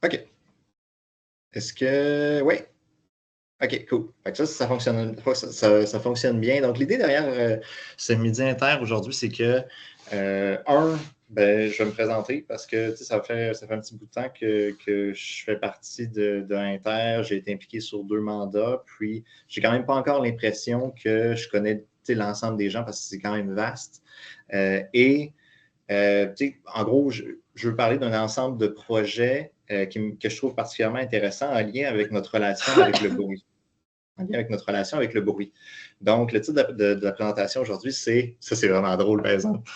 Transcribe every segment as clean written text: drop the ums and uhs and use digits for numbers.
OK. Est-ce que... Oui. OK, cool. Fait que ça fonctionne bien. Donc, l'idée derrière ce Midi Inter aujourd'hui, c'est que, je vais me présenter parce que ça fait un petit bout de temps que je fais partie de Inter. J'ai été impliqué sur 2 mandats, puis j'ai quand même pas encore l'impression que je connais l'ensemble des gens parce que c'est quand même vaste. En gros, je veux parler d'un ensemble de projets que je trouve particulièrement intéressants en lien avec notre relation avec le bruit. Donc, le titre de la présentation aujourd'hui, c'est vraiment drôle, par exemple,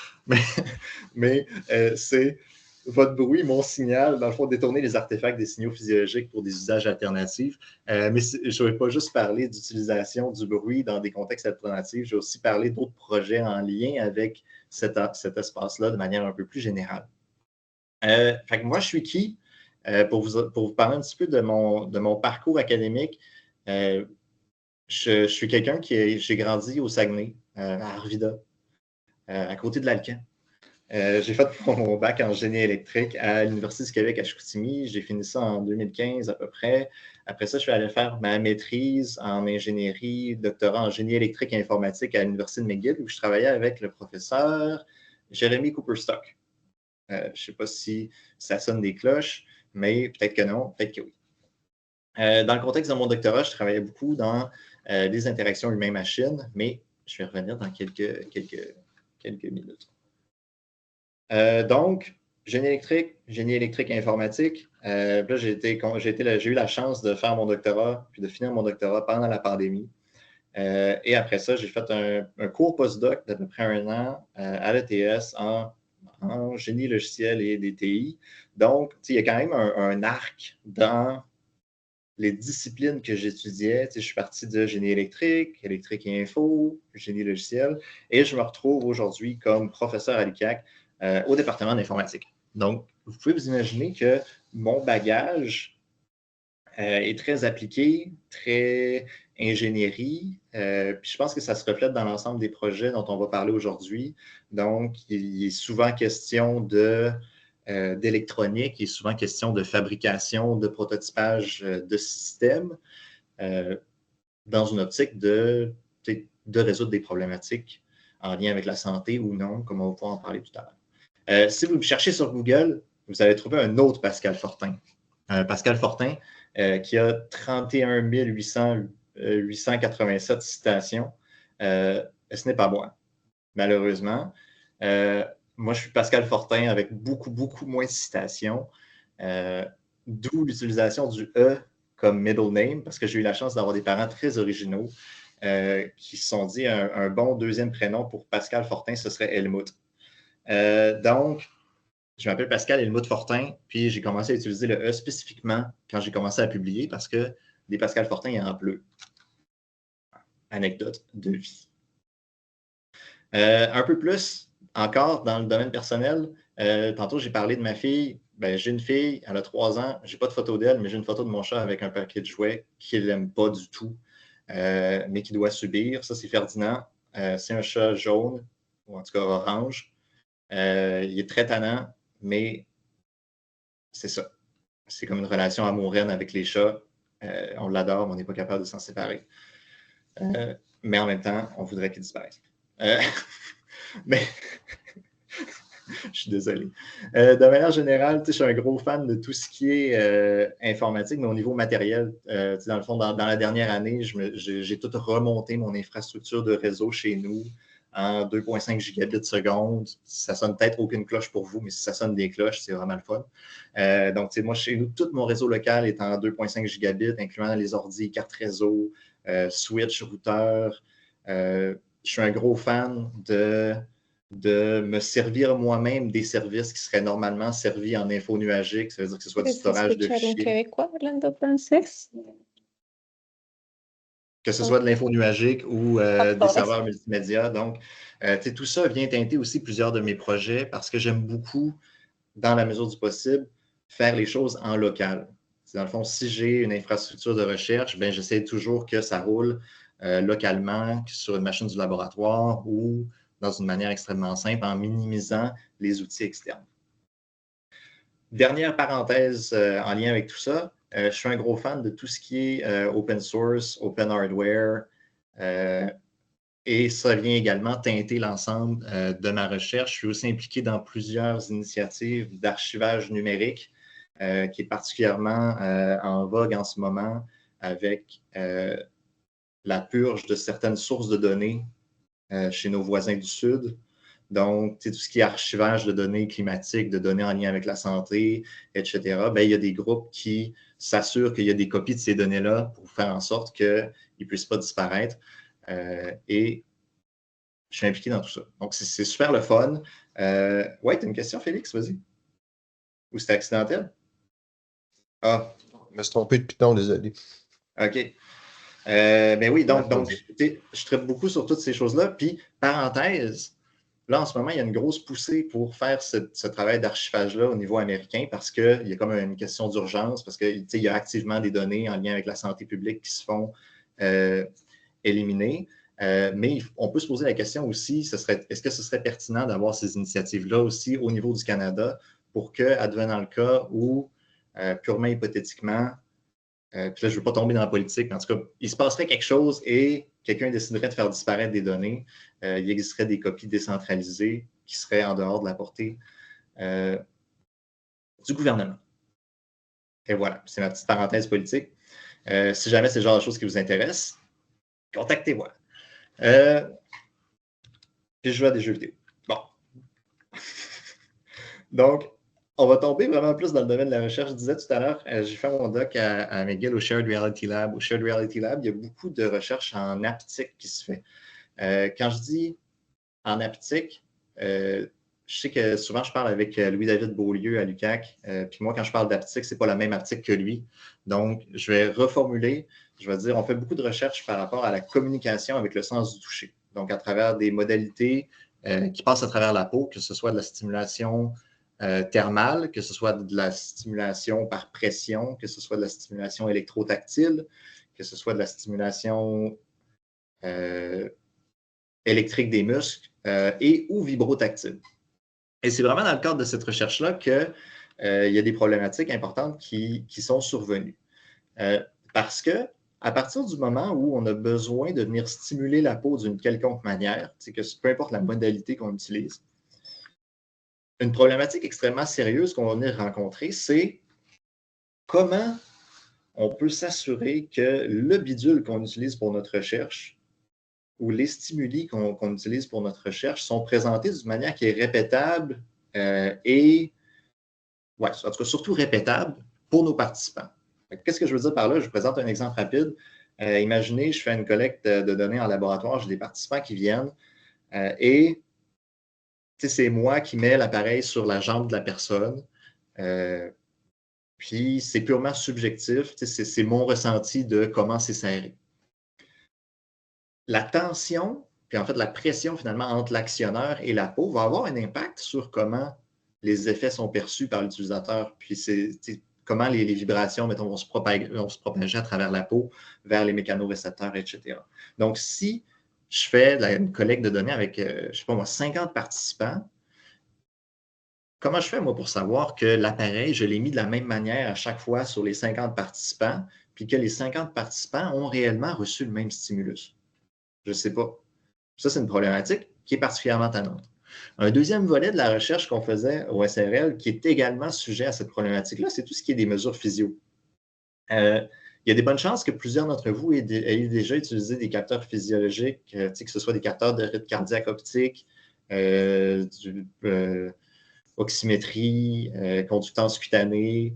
c'est votre bruit, mon signal, dans le fond, détourner les artefacts des signaux physiologiques pour des usages alternatifs. Mais je ne vais pas juste parler d'utilisation du bruit dans des contextes alternatifs, je vais aussi parler d'autres projets en lien avec cet espace-là de manière un peu plus générale. Fait que moi, je suis qui? Pour vous parler un petit peu de mon parcours académique, je suis quelqu'un j'ai grandi au Saguenay, à Arvida, à côté de l'Alcan. J'ai fait mon bac en génie électrique à l'Université du Québec à Chicoutimi. J'ai fini ça en 2015 à peu près. Après ça, je suis allé faire ma maîtrise en ingénierie, doctorat en génie électrique et informatique à l'Université de McGill, où je travaillais avec le professeur Jérémy Cooperstock. Je ne sais pas si ça sonne des cloches, mais peut-être que non, peut-être que oui. Dans le contexte de mon doctorat, je travaillais beaucoup dans les interactions humain-machine, mais je vais revenir dans quelques minutes. Donc, génie électrique et informatique. Là, j'ai eu la chance de faire mon doctorat, puis de finir mon doctorat pendant la pandémie. Et après ça, j'ai fait un cours postdoc d'à peu près 1 an à l'ETS en génie logiciel et DTI. Donc, il y a quand même un arc dans les disciplines que j'étudiais. Je suis parti de génie électrique et info, génie logiciel, et je me retrouve aujourd'hui comme professeur à l'UQAC au département d'informatique. Donc, vous pouvez vous imaginer que mon bagage est très appliqué, très ingénierie. Puis je pense que ça se reflète dans l'ensemble des projets dont on va parler aujourd'hui. Donc, il est souvent question d'électronique, il est souvent question de fabrication, de prototypage de systèmes dans une optique de résoudre des problématiques en lien avec la santé ou non, comme on va pouvoir en parler tout à l'heure. Si vous cherchez sur Google, vous allez trouver un autre Pascal Fortin. Pascal Fortin, qui a 31 887 citations. Ce n'est pas moi, malheureusement. Moi, je suis Pascal Fortin avec beaucoup, beaucoup moins de citations, d'où l'utilisation du « E » comme middle name, parce que j'ai eu la chance d'avoir des parents très originaux qui se sont dit un bon deuxième prénom pour Pascal Fortin, ce serait Helmut. Donc, je m'appelle Pascal Helmut Fortin, puis j'ai commencé à utiliser le E spécifiquement quand j'ai commencé à publier parce que des Pascal Fortin, il y en pleut. Anecdote de vie. Un peu plus encore dans le domaine personnel, tantôt j'ai parlé de ma fille. J'ai une fille, elle a 3 ans, j'ai pas de photo d'elle, mais j'ai une photo de mon chat avec un paquet de jouets qu'il n'aime pas du tout, mais qu'il doit subir. Ça, c'est Ferdinand. C'est un chat jaune, ou en tout cas orange. Il est très tannant, mais c'est ça. C'est comme une relation amoureuse avec les chats. On l'adore, mais on n'est pas capable de s'en séparer. Mais en même temps, on voudrait qu'il disparaisse. Mais je suis désolé. De manière générale, je suis un gros fan de tout ce qui est informatique, mais au niveau matériel, dans le fond, dans la dernière année, j'ai tout remonté mon infrastructure de réseau chez nous en 2,5 gigabits seconde. Ça sonne peut-être aucune cloche pour vous, mais si ça sonne des cloches, c'est vraiment le fun. Donc, moi, chez nous, tout mon réseau local est en 2,5 gigabits, incluant les ordi, cartes réseau, switch, routeur. Je suis un gros fan de me servir moi-même des services qui seraient normalement servis en info nuagique. Ça veut dire que ce soit du storage de fichiers. Québécois hablando francés? Que ce soit de l'info nuagique ou des serveurs multimédia. Donc, tout ça vient teinter aussi plusieurs de mes projets parce que j'aime beaucoup, dans la mesure du possible, faire les choses en local. Dans le fond, si j'ai une infrastructure de recherche, j'essaie toujours que ça roule localement sur une machine du laboratoire ou dans une manière extrêmement simple en minimisant les outils externes. Dernière parenthèse en lien avec tout ça, je suis un gros fan de tout ce qui est open source, open hardware, et ça vient également teinter l'ensemble de ma recherche. Je suis aussi impliqué dans plusieurs initiatives d'archivage numérique qui est particulièrement en vogue en ce moment avec la purge de certaines sources de données chez nos voisins du Sud. Donc, tout ce qui est archivage de données climatiques, de données en lien avec la santé, etc., ben, il y a des groupes qui s'assurent qu'il y a des copies de ces données-là pour faire en sorte qu'ils ne puissent pas disparaître. Et je suis impliqué dans tout ça. Donc, c'est super le fun. Ouais, tu as une question, Félix? Vas-y. Ou c'était accidentel? Ah. Je me suis trompé de Python, désolé. OK. Mais oui, donc je traite beaucoup sur toutes ces choses-là. Puis, parenthèse, là, en ce moment, il y a une grosse poussée pour faire ce travail d'archivage-là au niveau américain parce qu'il y a comme une question d'urgence, parce qu'il y a activement des données en lien avec la santé publique qui se font éliminer. Mais on peut se poser la question aussi, est-ce que ce serait pertinent d'avoir ces initiatives-là aussi au niveau du Canada pour que, advenant le cas où, purement hypothétiquement, puis là, je ne veux pas tomber dans la politique, mais en tout cas, il se passerait quelque chose et quelqu'un déciderait de faire disparaître des données. Il existerait des copies décentralisées qui seraient en dehors de la portée du gouvernement. Et voilà, c'est ma petite parenthèse politique. Si jamais c'est le genre de choses qui vous intéressent, contactez-moi. Puis je joue à des jeux vidéo. Bon. Donc, on va tomber vraiment plus dans le domaine de la recherche. Je disais tout à l'heure, j'ai fait mon doc à McGill au Shared Reality Lab. Au Shared Reality Lab, il y a beaucoup de recherche en haptique qui se fait. Quand je dis en haptique, je sais que souvent je parle avec Louis-David Beaulieu à l'UQAC. Puis moi, quand je parle d'haptique, ce n'est pas la même haptique que lui. Donc, je vais reformuler. Je vais dire, on fait beaucoup de recherches par rapport à la communication avec le sens du toucher. Donc, à travers des modalités qui passent à travers la peau, que ce soit de la stimulation thermale, que ce soit de la stimulation par pression, que ce soit de la stimulation électrotactile, que ce soit de la stimulation électrique des muscles et ou vibrotactile. Et c'est vraiment dans le cadre de cette recherche-là qu'il y a des problématiques importantes qui sont survenues. Parce que à partir du moment où on a besoin de venir stimuler la peau d'une quelconque manière, peu importe la modalité qu'on utilise, une problématique extrêmement sérieuse qu'on va venir rencontrer, c'est comment on peut s'assurer que le bidule qu'on utilise pour notre recherche ou les stimuli qu'on utilise pour notre recherche sont présentés d'une manière qui est répétable et, ouais, en tout cas, surtout répétable pour nos participants. Qu'est-ce que je veux dire par là? Je vous présente un exemple rapide. Imaginez, je fais une collecte de données en laboratoire, j'ai des participants qui viennent et c'est moi qui mets l'appareil sur la jambe de la personne. Puis c'est purement subjectif, c'est mon ressenti de comment c'est serré. La tension, puis en fait la pression finalement entre l'actionneur et la peau va avoir un impact sur comment les effets sont perçus par l'utilisateur. Puis c'est comment les vibrations, mettons, vont se propager à travers la peau vers les mécanorécepteurs, etc. Donc, si je fais une collecte de données avec, je ne sais pas moi, 50 participants, comment je fais, moi, pour savoir que l'appareil, je l'ai mis de la même manière à chaque fois sur les 50 participants, puis que les 50 participants ont réellement reçu le même stimulus? Je ne sais pas. Ça, c'est une problématique qui est particulièrement tannante. Un deuxième volet de la recherche qu'on faisait au SRL, qui est également sujet à cette problématique-là, c'est tout ce qui est des mesures physio. Il y a des bonnes chances que plusieurs d'entre vous aient déjà utilisé des capteurs physiologiques, que ce soit des capteurs de rythme cardiaque optique, oxymétrie, conductance cutanée,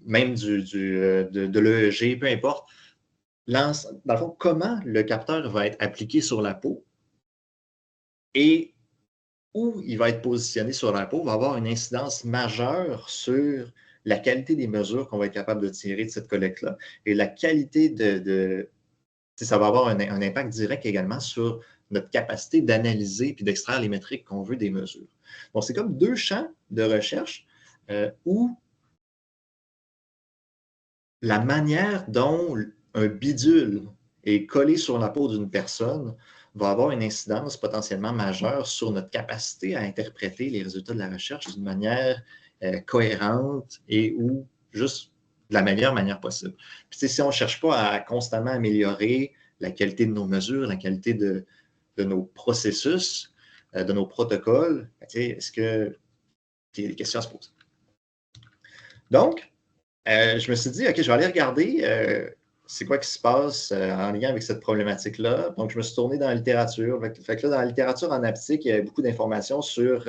même de l'EEG, peu importe. Dans le fond, comment le capteur va être appliqué sur la peau et où il va être positionné sur la peau va avoir une incidence majeure sur la qualité des mesures qu'on va être capable de tirer de cette collecte-là et la qualité ça va avoir un impact direct également sur notre capacité d'analyser et d'extraire les métriques qu'on veut des mesures. Donc, c'est comme deux champs de recherche où la manière dont un bidule est collé sur la peau d'une personne va avoir une incidence potentiellement majeure sur notre capacité à interpréter les résultats de la recherche d'une manière cohérente et ou juste de la meilleure manière possible. Puis, si on ne cherche pas à constamment améliorer la qualité de nos mesures, la qualité de nos processus, de nos protocoles, est-ce que il y a des questions à se poser? Donc, je me suis dit, OK, je vais aller regarder c'est quoi qui se passe en lien avec cette problématique-là. Donc, je me suis tourné dans la littérature. Fait que là, dans la littérature en aptique, il y a beaucoup d'informations sur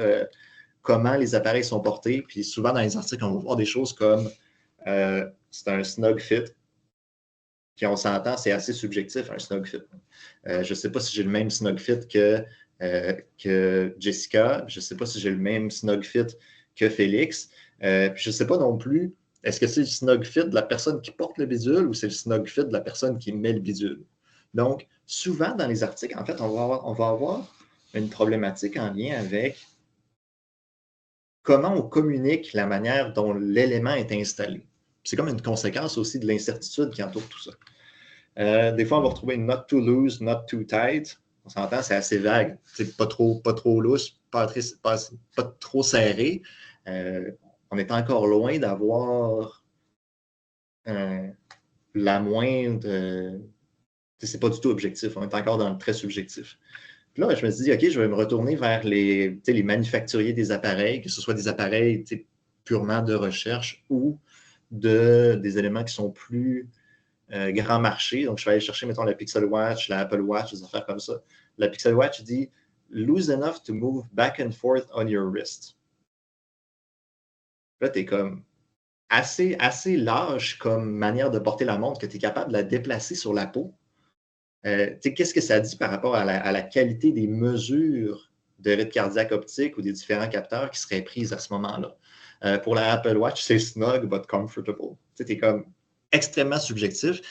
comment les appareils sont portés. Puis souvent, dans les articles, on va voir des choses comme c'est un snug fit. Puis on s'entend, c'est assez subjectif, un snug fit. Je ne sais pas si j'ai le même snug fit que Jessica. Je ne sais pas si j'ai le même snug fit que Félix. Puis je ne sais pas non plus, est-ce que c'est le snug fit de la personne qui porte le bidule ou c'est le snug fit de la personne qui met le bidule? Donc, souvent dans les articles, en fait, on va avoir une problématique en lien avec comment on communique la manière dont l'élément est installé. C'est comme une conséquence aussi de l'incertitude qui entoure tout ça. Des fois, on va retrouver not too loose, not too tight. On s'entend, c'est assez vague. C'est pas trop loose, pas trop serré. On est encore loin d'avoir la moindre... c'est pas du tout objectif. On est encore dans le très subjectif. Puis là, je me suis dit, OK, je vais me retourner vers les manufacturiers des appareils, que ce soit des appareils purement de recherche ou des éléments qui sont plus grand marché. Donc, je vais aller chercher, mettons, la Pixel Watch, la Apple Watch, des affaires comme ça. La Pixel Watch dit « loose enough to move back and forth on your wrist ». Là, tu es comme assez large comme manière de porter la montre que tu es capable de la déplacer sur la peau. Qu'est-ce que ça dit par rapport à la qualité des mesures de rythme cardiaque optique ou des différents capteurs qui seraient prises à ce moment-là? Pour la Apple Watch, c'est snug but comfortable. Tu es comme extrêmement subjectif.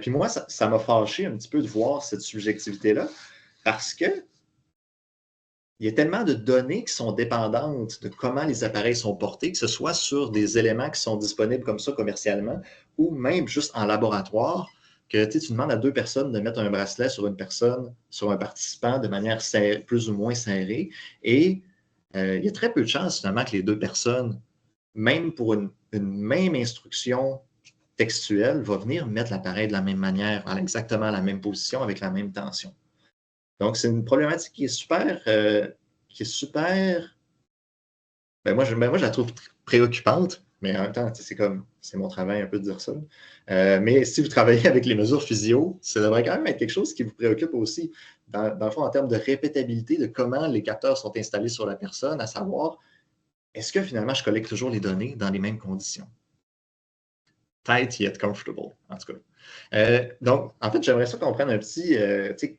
Puis moi, ça m'a fâché un petit peu de voir cette subjectivité-là parce que il y a tellement de données qui sont dépendantes de comment les appareils sont portés, que ce soit sur des éléments qui sont disponibles comme ça commercialement ou même juste en laboratoire, que tu demandes à deux personnes de mettre un bracelet sur une personne, sur un participant de manière plus ou moins serrée. Et il y a très peu de chances finalement que les deux personnes, même pour une même instruction textuelle, vont venir mettre l'appareil de la même manière, à exactement la même position, avec la même tension. Donc, c'est une problématique qui est super... moi, je la trouve préoccupante, mais en même temps, c'est mon travail un peu de dire ça. Mais si vous travaillez avec les mesures physio, ça devrait quand même être quelque chose qui vous préoccupe aussi, dans le fond, en termes de répétabilité, de comment les capteurs sont installés sur la personne, à savoir, est-ce que finalement, je collecte toujours les données dans les mêmes conditions? Tight yet comfortable, en tout cas. Donc, en fait, j'aimerais ça qu'on prenne un petit,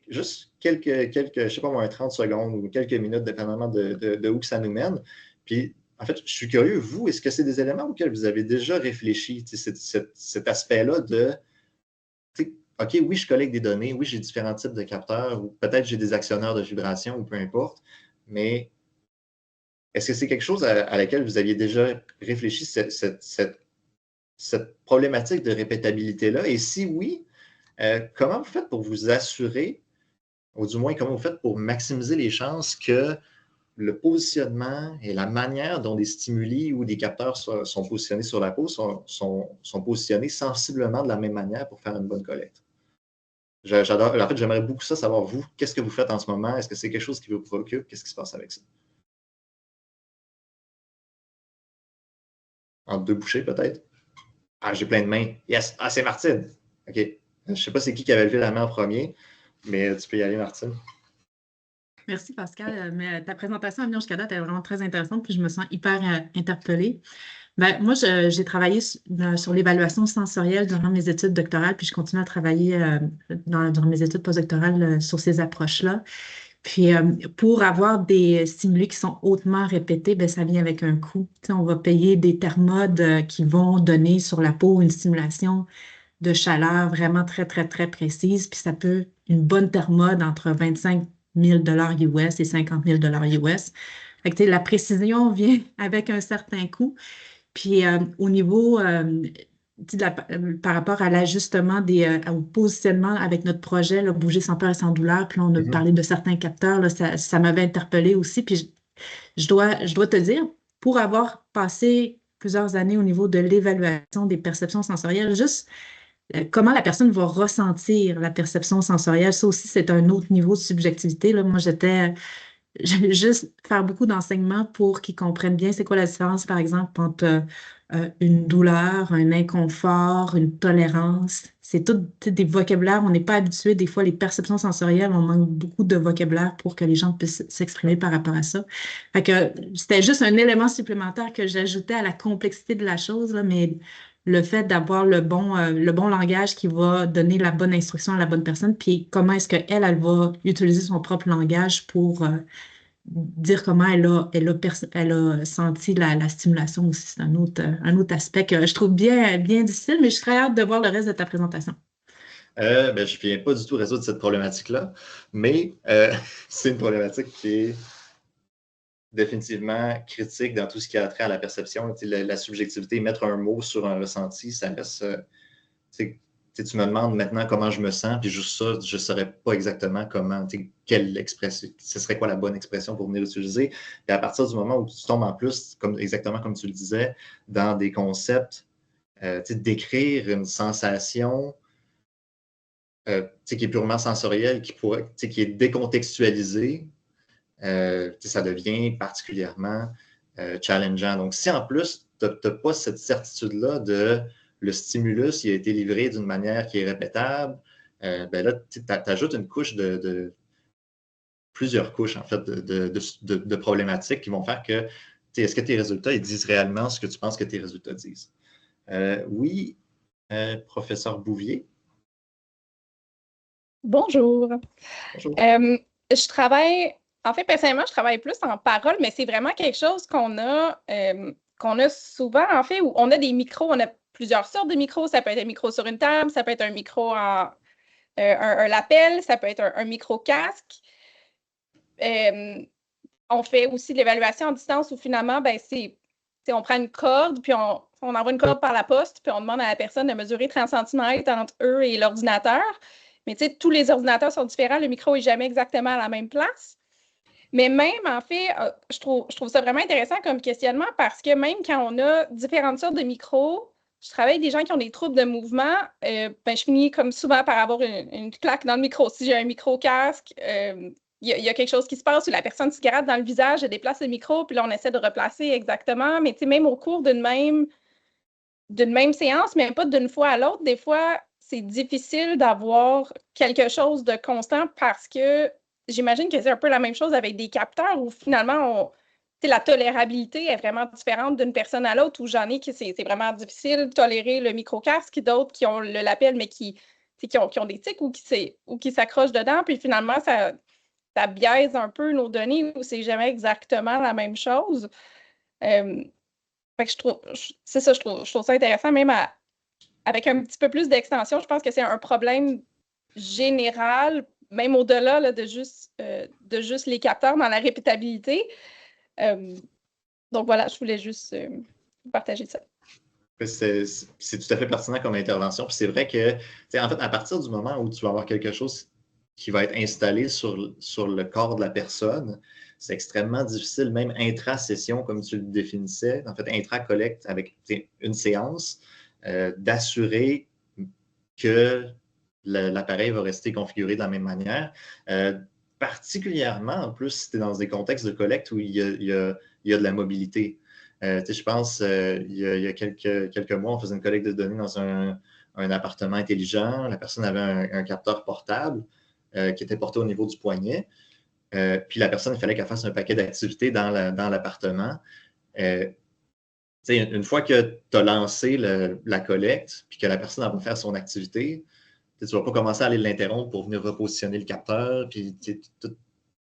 juste quelques, je sais pas moi, 30 secondes ou quelques minutes, dépendamment de où que ça nous mène. Puis, en fait, je suis curieux, vous, est-ce que c'est des éléments auxquels vous avez déjà réfléchi, cet aspect-là de, OK, oui, je collecte des données, oui, j'ai différents types de capteurs, ou peut-être j'ai des actionneurs de vibration, ou peu importe, mais est-ce que c'est quelque chose à laquelle vous aviez déjà réfléchi, cette problématique de répétabilité-là? Et si oui, comment vous faites pour vous assurer, ou du moins comment vous faites pour maximiser les chances que le positionnement et la manière dont des stimuli ou des capteurs sont positionnés sur la peau sont positionnés sensiblement de la même manière pour faire une bonne collecte? J'adore. En fait, j'aimerais beaucoup ça, savoir vous, qu'est-ce que vous faites en ce moment? Est-ce que c'est quelque chose qui vous préoccupe? Qu'est-ce qui se passe avec ça? Entre deux bouchées, peut-être? Ah, j'ai plein de mains. Yes! Ah, c'est Martine! OK. Je ne sais pas c'est qui avait levé la main en premier, mais tu peux y aller, Martine. Merci, Pascal. Mais ta présentation à venir jusqu'à date est vraiment très intéressante, puis je me sens hyper interpellée. Moi, j'ai travaillé sur l'évaluation sensorielle durant mes études doctorales, puis je continue à travailler durant mes études postdoctorales sur ces approches-là. Puis, pour avoir des stimuli qui sont hautement répétés, ça vient avec un coût. On va payer des thermodes qui vont donner sur la peau une stimulation de chaleur vraiment très, très, très précise. Puis, ça peut, une bonne thermode entre 25 000 $ US et 50 000 $ US. Fait que, la précision vient avec un certain coût. Puis, au niveau... par rapport à l'ajustement au positionnement avec notre projet, là, Bouger sans peur et sans douleur, puis là, on a parlé de certains capteurs, là, ça m'avait interpellée aussi. Puis je dois te dire, pour avoir passé plusieurs années au niveau de l'évaluation des perceptions sensorielles, juste comment la personne va ressentir la perception sensorielle, ça aussi, c'est un autre niveau de subjectivité, là. Moi, je vais juste faire beaucoup d'enseignements pour qu'ils comprennent bien c'est quoi la différence, par exemple, entre une douleur, un inconfort, une tolérance. C'est tout des vocabulaires. On n'est pas habitué. Des fois, les perceptions sensorielles, on manque beaucoup de vocabulaire pour que les gens puissent s'exprimer par rapport à ça. Fait que c'était juste un élément supplémentaire que j'ajoutais à la complexité de la chose, là, mais le fait d'avoir le bon langage qui va donner la bonne instruction à la bonne personne, puis comment est-ce qu'elle, elle va utiliser son propre langage pour dire comment elle a senti la stimulation aussi. C'est un autre aspect que je trouve bien, bien difficile, mais je serais hâte de voir le reste de ta présentation. Je ne viens pas du tout résoudre cette problématique-là, mais c'est une problématique qui est définitivement critique dans tout ce qui a trait à la perception. La subjectivité, mettre un mot sur un ressenti, ça reste. Tu me demandes maintenant comment je me sens, puis juste ça, je ne saurais pas exactement quelle expression, ce serait quoi la bonne expression pour venir utiliser. Et à partir du moment où tu tombes en plus, exactement comme tu le disais, dans des concepts, d'écrire une sensation qui est purement sensorielle, qui est décontextualisée, ça devient particulièrement challengeant. Donc, si en plus, tu n'as pas cette certitude-là de le stimulus, il a été livré d'une manière qui est répétable, là, tu ajoutes une couche plusieurs couches, en fait, de problématiques qui vont faire que, est-ce que tes résultats, ils disent réellement ce que tu penses que tes résultats disent? Oui, professeur Bouvier. Bonjour. Bonjour. Je travaille, en fait, personnellement, je travaille plus en parole, mais c'est vraiment quelque chose qu'on a souvent, en fait, où on a des micros, on a plusieurs sortes de micros. Ça peut être un micro sur une table, ça peut être un micro en un lapel, ça peut être un micro-casque. On fait aussi de l'évaluation en distance où finalement, on prend une corde, puis on envoie une corde par la poste, puis on demande à la personne de mesurer 30 cm entre eux et l'ordinateur. Mais tous les ordinateurs sont différents, le micro n'est jamais exactement à la même place. Mais même, en fait, je trouve ça vraiment intéressant comme questionnement parce que même quand on a différentes sortes de micros, je travaille avec des gens qui ont des troubles de mouvement, je finis comme souvent par avoir une claque dans le micro. Si j'ai un micro-casque, il y a quelque chose qui se passe où la personne se gratte dans le visage, elle déplace le micro, puis là, on essaie de replacer exactement. Mais même au cours d'une même séance, mais pas d'une fois à l'autre, des fois, c'est difficile d'avoir quelque chose de constant parce que j'imagine que c'est un peu la même chose avec des capteurs où finalement, la tolérabilité est vraiment différente d'une personne à l'autre, où j'en ai qui c'est vraiment difficile de tolérer le micro-casque, d'autres qui ont le lapel, mais qui ont des tics ou qui s'accrochent dedans. Puis finalement, ça biaise un peu nos données où c'est jamais exactement la même chose. Fait que je trouve ça intéressant, même avec un petit peu plus d'extension. Je pense que c'est un problème général, même au-delà là, de juste les capteurs dans la répétabilité. Donc voilà, je voulais juste partager ça. C'est tout à fait pertinent comme intervention. Puis c'est vrai que, en fait, à partir du moment où tu vas avoir quelque chose qui va être installé sur le corps de la personne, c'est extrêmement difficile, même intra-session, comme tu le définissais, en fait, intra-collecte avec une séance, d'assurer que l'appareil va rester configuré de la même manière. Particulièrement, en plus, si tu es dans des contextes de collecte où il y a de la mobilité. Je pense, il y a quelques mois, on faisait une collecte de données dans un appartement intelligent. La personne avait un capteur portable qui était porté au niveau du poignet. Puis la personne, il fallait qu'elle fasse un paquet d'activités dans l'appartement. Une fois que tu as lancé la collecte, puis que la personne va faire son activité, tu ne vas pas commencer à aller l'interrompre pour venir repositionner le capteur. Puis,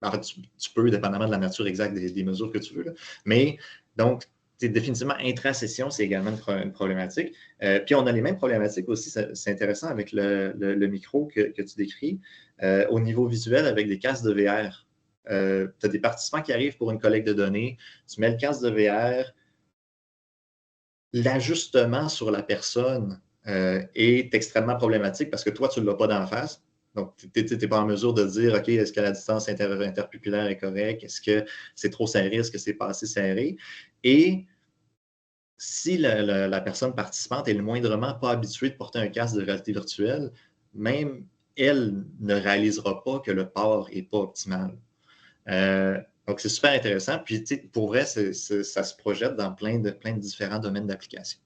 en fait, tu peux, dépendamment de la nature exacte des mesures que tu veux. Là. Mais donc, définitivement, intra-session, c'est également une problématique. Puis, on a les mêmes problématiques aussi, c'est intéressant avec le micro que tu décris, au niveau visuel avec des casques de VR. Tu as des participants qui arrivent pour une collecte de données, tu mets le casque de VR, l'ajustement sur la personne est extrêmement problématique parce que toi, tu ne l'as pas d'en face. Donc, tu n'es pas en mesure de dire, OK, est-ce que la distance interpupulaire est correcte? Est-ce que c'est trop serré? Est-ce que c'est pas assez serré? Et si la personne participante est le moindrement pas habituée de porter un casque de réalité virtuelle, même elle ne réalisera pas que le port n'est pas optimal. Donc, c'est super intéressant. Puis, pour vrai, ça se projette dans plein de différents domaines d'application.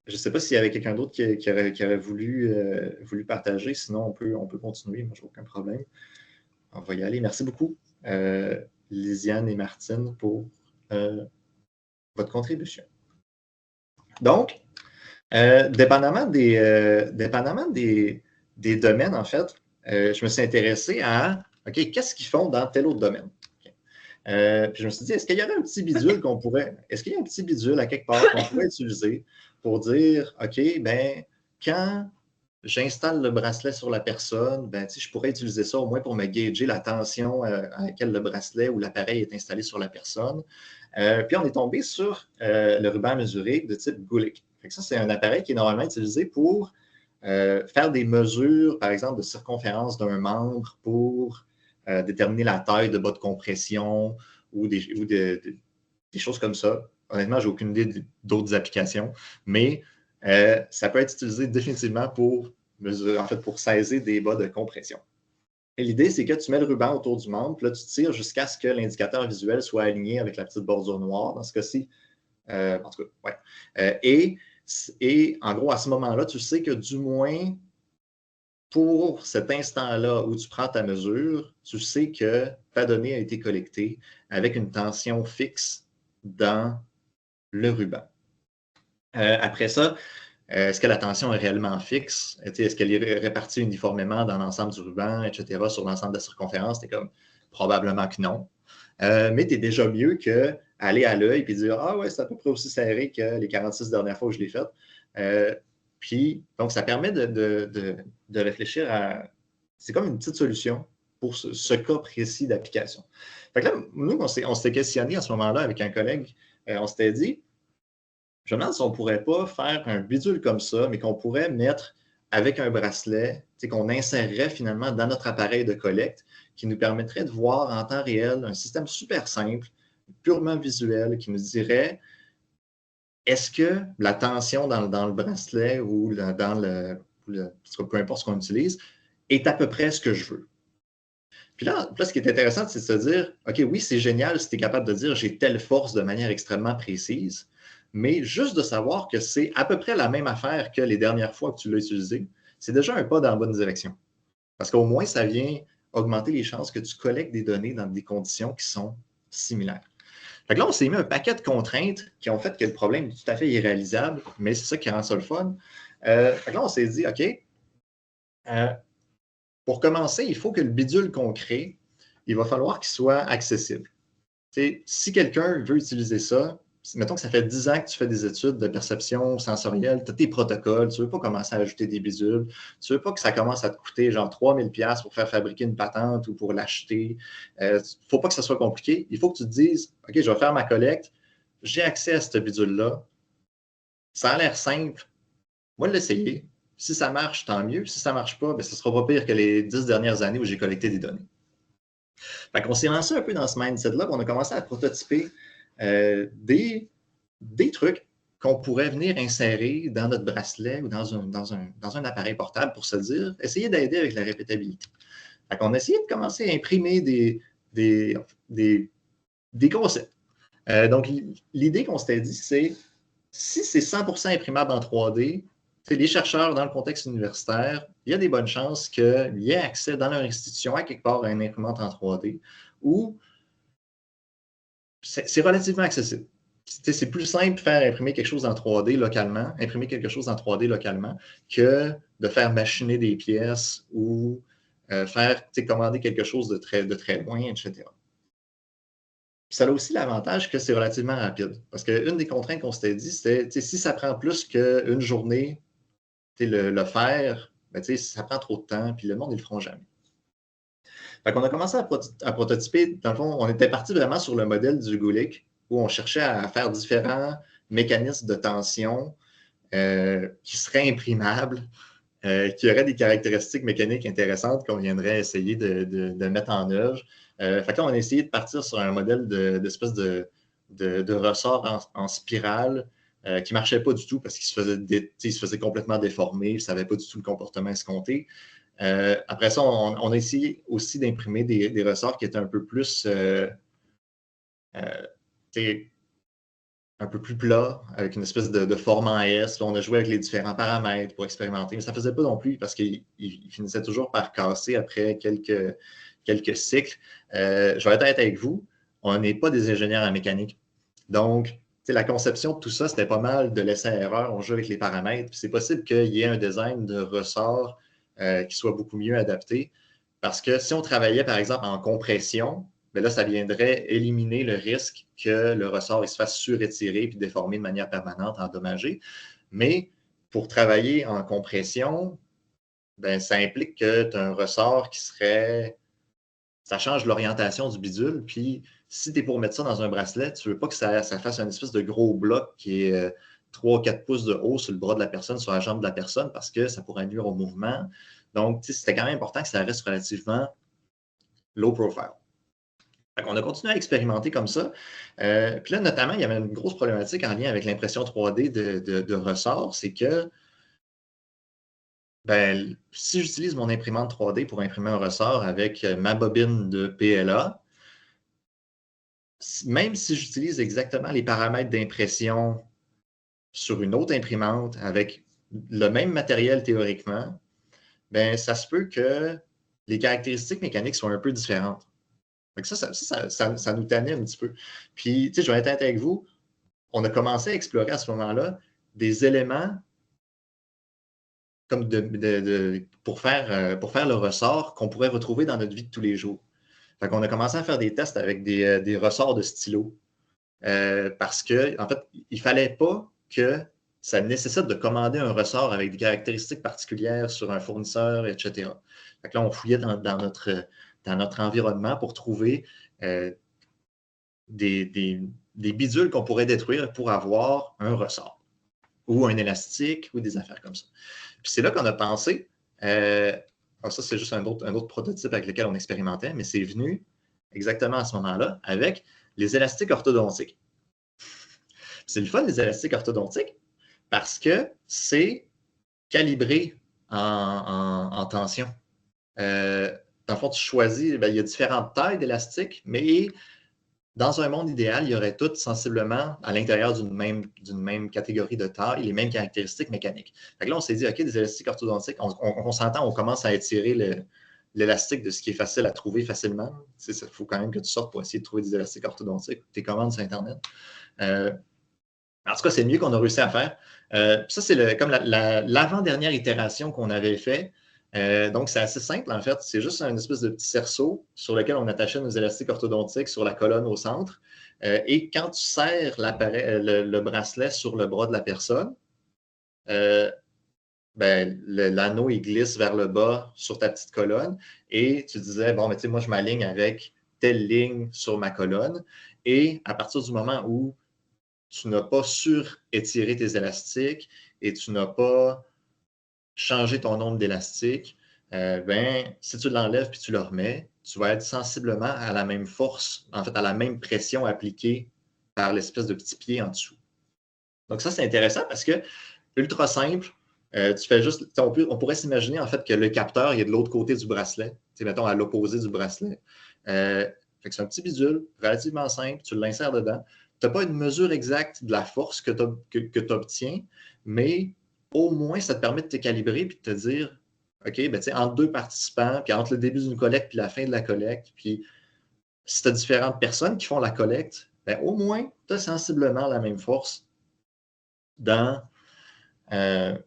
Je ne sais pas s'il y avait quelqu'un d'autre qui aurait voulu partager. Sinon, on peut continuer. Moi, je n'ai aucun problème. On va y aller. Merci beaucoup, Lisiane et Martine, pour votre contribution. Donc, dépendamment des domaines, en fait, je me suis intéressé à, OK, qu'est-ce qu'ils font dans tel autre domaine? Puis je me suis dit, est-ce qu'il y aurait un petit bidule est-ce qu'il y a un petit bidule à quelque part qu'on pourrait utiliser pour dire, OK, ben, quand j'installe le bracelet sur la personne, ben, je pourrais utiliser ça au moins pour me gager la tension à laquelle le bracelet ou l'appareil est installé sur la personne. Puis on est tombé sur le ruban à mesurer de type Gulick. Ça, c'est un appareil qui est normalement utilisé pour faire des mesures, par exemple, de circonférence d'un membre pour déterminer la taille de bas de compression ou des choses comme ça. Honnêtement, je n'ai aucune idée d'autres applications, mais ça peut être utilisé définitivement pour mesurer, en fait, pour saisir des bas de compression. Et l'idée, c'est que tu mets le ruban autour du membre, puis là, tu tires jusqu'à ce que l'indicateur visuel soit aligné avec la petite bordure noire, dans ce cas-ci. En tout cas, ouais. Et en gros, à ce moment-là, tu sais que du moins, pour cet instant-là où tu prends ta mesure, tu sais que ta donnée a été collectée avec une tension fixe dans le ruban. Après ça, est-ce que la tension est réellement fixe? Est-ce qu'elle est répartie uniformément dans l'ensemble du ruban, etc., sur l'ensemble de la circonférence? T'es comme, probablement que non. Mais tu es déjà mieux qu'aller à l'œil et dire, ah ouais, c'est à peu près aussi serré que les 46 dernières fois où je l'ai fait. Puis, donc, ça permet de réfléchir à... C'est comme une petite solution pour ce cas précis d'application. Fait que là, nous, on s'était questionné à ce moment-là avec un collègue. On s'était dit, je me demande si on ne pourrait pas faire un bidule comme ça, mais qu'on pourrait mettre avec un bracelet, qu'on insérerait finalement dans notre appareil de collecte, qui nous permettrait de voir en temps réel un système super simple, purement visuel, qui nous dirait est-ce que la tension dans le bracelet ou peu importe ce qu'on utilise, est à peu près ce que je veux. Puis là, ce qui est intéressant, c'est de se dire, OK, oui, c'est génial si tu es capable de dire j'ai telle force de manière extrêmement précise, mais juste de savoir que c'est à peu près la même affaire que les dernières fois que tu l'as utilisé, c'est déjà un pas dans la bonne direction. Parce qu'au moins, ça vient augmenter les chances que tu collectes des données dans des conditions qui sont similaires. Fait que là, on s'est mis un paquet de contraintes qui ont fait que le problème est tout à fait irréalisable, mais c'est ça qui rend ça le fun. Fait que là, on s'est dit, OK, pour commencer, il faut que le bidule qu'on crée, il va falloir qu'il soit accessible. T'sais, si quelqu'un veut utiliser ça, mettons que ça fait 10 ans que tu fais des études de perception sensorielle, tu as tes protocoles, tu ne veux pas commencer à ajouter des bidules, tu ne veux pas que ça commence à te coûter genre 3000$ pour faire fabriquer une patente ou pour l'acheter. Il ne faut pas que ça soit compliqué. Il faut que tu te dises, OK, je vais faire ma collecte, j'ai accès à ce bidule-là. Ça a l'air simple. Moi, l'essayer. Si ça marche, tant mieux. Si ça ne marche pas, ben, ce ne sera pas pire que les 10 dernières années où j'ai collecté des données. Fait qu'on s'est lancé un peu dans ce mindset-là, on a commencé à prototyper des trucs qu'on pourrait venir insérer dans notre bracelet ou dans un appareil portable pour se dire, essayer d'aider avec la répétabilité. Fait qu'on a essayé de commencer à imprimer des concepts. Donc, l'idée qu'on s'était dit, c'est si c'est 100% imprimable en 3D, les chercheurs dans le contexte universitaire, il y a des bonnes chances qu'il y ait accès dans leur institution à quelque part à une imprimante en 3D où c'est relativement accessible. C'est plus simple de faire imprimer quelque chose en 3D localement, que de faire machiner des pièces ou faire commander quelque chose de très loin, etc. Ça a aussi l'avantage que c'est relativement rapide. Parce qu'une des contraintes qu'on s'était dit, c'était si ça prend plus qu'une journée le faire, ben, ça prend trop de temps, puis le monde, ils ne le feront jamais. Fait qu'on a commencé à prototyper. Dans le fond, on était parti vraiment sur le modèle du Gulick, où on cherchait à faire différents mécanismes de tension qui seraient imprimables qui aurait des caractéristiques mécaniques intéressantes qu'on viendrait essayer de mettre en œuvre. Fait que là, on a essayé de partir sur un modèle d'espèce de ressort en spirale qui ne marchait pas du tout parce qu'il se faisait complètement déformer, il ne savait pas du tout le comportement escompté. Après ça, on a essayé aussi d'imprimer des ressorts qui étaient un peu plus un peu plus plats, avec une espèce de forme en S. Là, on a joué avec les différents paramètres pour expérimenter, mais ça ne faisait pas non plus parce qu'il finissait toujours par casser après quelques cycles. Je vais être honnête avec vous, on n'est pas des ingénieurs en mécanique. Donc, la conception de tout ça, c'était pas mal de l'essai-erreur. On joue avec les paramètres. C'est possible qu'il y ait un design de ressort qui soit beaucoup mieux adapté. Parce que si on travaillait, par exemple, en compression, bien là, ça viendrait éliminer le risque que le ressort il se fasse surétirer puis déformer de manière permanente, endommager. Mais pour travailler en compression, bien, ça implique que tu as un ressort qui serait... Ça change l'orientation du bidule. Puis, si tu es pour mettre ça dans un bracelet, tu ne veux pas que ça fasse un espèce de gros bloc qui est 3 ou 4 pouces de haut sur le bras de la personne, sur la jambe de la personne, parce que ça pourrait nuire au mouvement. Donc, c'était quand même important que ça reste relativement low profile. On a continué à expérimenter comme ça. Puis là, notamment, il y avait une grosse problématique en lien avec l'impression 3D de ressort, c'est que ben, si j'utilise mon imprimante 3D pour imprimer un ressort avec ma bobine de PLA, même si j'utilise exactement les paramètres d'impression sur une autre imprimante avec le même matériel théoriquement, ben, ça se peut que les caractéristiques mécaniques soient un peu différentes. Donc ça nous tannait un petit peu. Puis, je vais être honnête avec vous, on a commencé à explorer à ce moment-là des éléments comme pour faire le ressort qu'on pourrait retrouver dans notre vie de tous les jours. Fait qu'on a commencé à faire des tests avec des ressorts de stylo. Parce que, en fait, il ne fallait pas que ça nécessite de commander un ressort avec des caractéristiques particulières sur un fournisseur, etc. Fait que là, on fouillait dans notre environnement pour trouver des bidules qu'on pourrait détruire pour avoir un ressort ou un élastique ou des affaires comme ça. Puis c'est là qu'on a pensé, ça c'est juste un autre prototype avec lequel on expérimentait, mais c'est venu exactement à ce moment-là avec les élastiques orthodontiques. C'est le fun, les élastiques orthodontiques, parce que c'est calibré en tension. Dans le fond, tu choisis, il y a différentes tailles d'élastiques, mais dans un monde idéal, il y aurait toutes sensiblement à l'intérieur d'une même catégorie de taille, les mêmes caractéristiques mécaniques. Fait que là, on s'est dit, OK, des élastiques orthodontiques, on s'entend, on commence à étirer l'élastique de ce qui est facile à trouver facilement. Il faut quand même que tu sortes pour essayer de trouver des élastiques orthodontiques, tes commandes sur Internet. En tout cas, c'est le mieux qu'on a réussi à faire. Ça, c'est comme l'avant-dernière itération qu'on avait fait. Donc, c'est assez simple, en fait. C'est juste un espèce de petit cerceau sur lequel on attachait nos élastiques orthodontiques sur la colonne au centre. Et quand tu serres le bracelet sur le bras de la personne, l'anneau, il glisse vers le bas sur ta petite colonne. Et tu disais, bon, mais tu sais, moi, je m'aligne avec telle ligne sur ma colonne. Et à partir du moment où tu n'as pas surétiré tes élastiques et tu n'as pas changé ton nombre d'élastiques, si tu l'enlèves puis tu le remets, tu vas être sensiblement à la même force, en fait, à la même pression appliquée par l'espèce de petit pied en dessous. Donc ça, c'est intéressant parce que, ultra simple, tu fais juste, on pourrait s'imaginer en fait que le capteur, il est de l'autre côté du bracelet, mettons à l'opposé du bracelet. Fait que c'est un petit bidule relativement simple, tu l'insères dedans. Tu n'as pas une mesure exacte de la force que tu obtiens, mais au moins, ça te permet de te calibrer et de te dire, OK, entre deux participants, puis entre le début d'une collecte et la fin de la collecte, puis si tu as différentes personnes qui font la collecte, au moins, tu as sensiblement la même force dans tes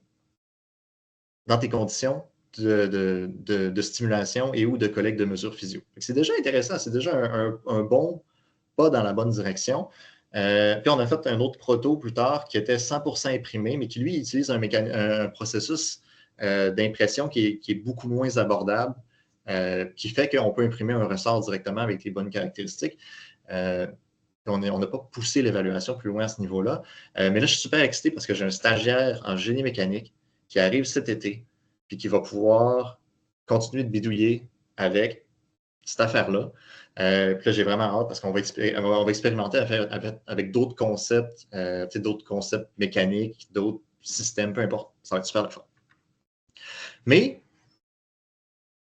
conditions de stimulation et ou de collecte de mesures physio. C'est déjà intéressant, c'est déjà un bon pas dans la bonne direction. Puis on a fait un autre proto plus tard qui était 100% imprimé, mais qui lui utilise un processus d'impression qui est beaucoup moins abordable, qui fait qu'on peut imprimer un ressort directement avec les bonnes caractéristiques. On n'a pas poussé l'évaluation plus loin à ce niveau-là. Mais là, je suis super excité parce que j'ai un stagiaire en génie mécanique qui arrive cet été, puis qui va pouvoir continuer de bidouiller avec cette affaire-là. Puis là, j'ai vraiment hâte parce qu'on va, on va expérimenter avec d'autres concepts mécaniques, d'autres systèmes, peu importe. Ça va être super le fun. Mais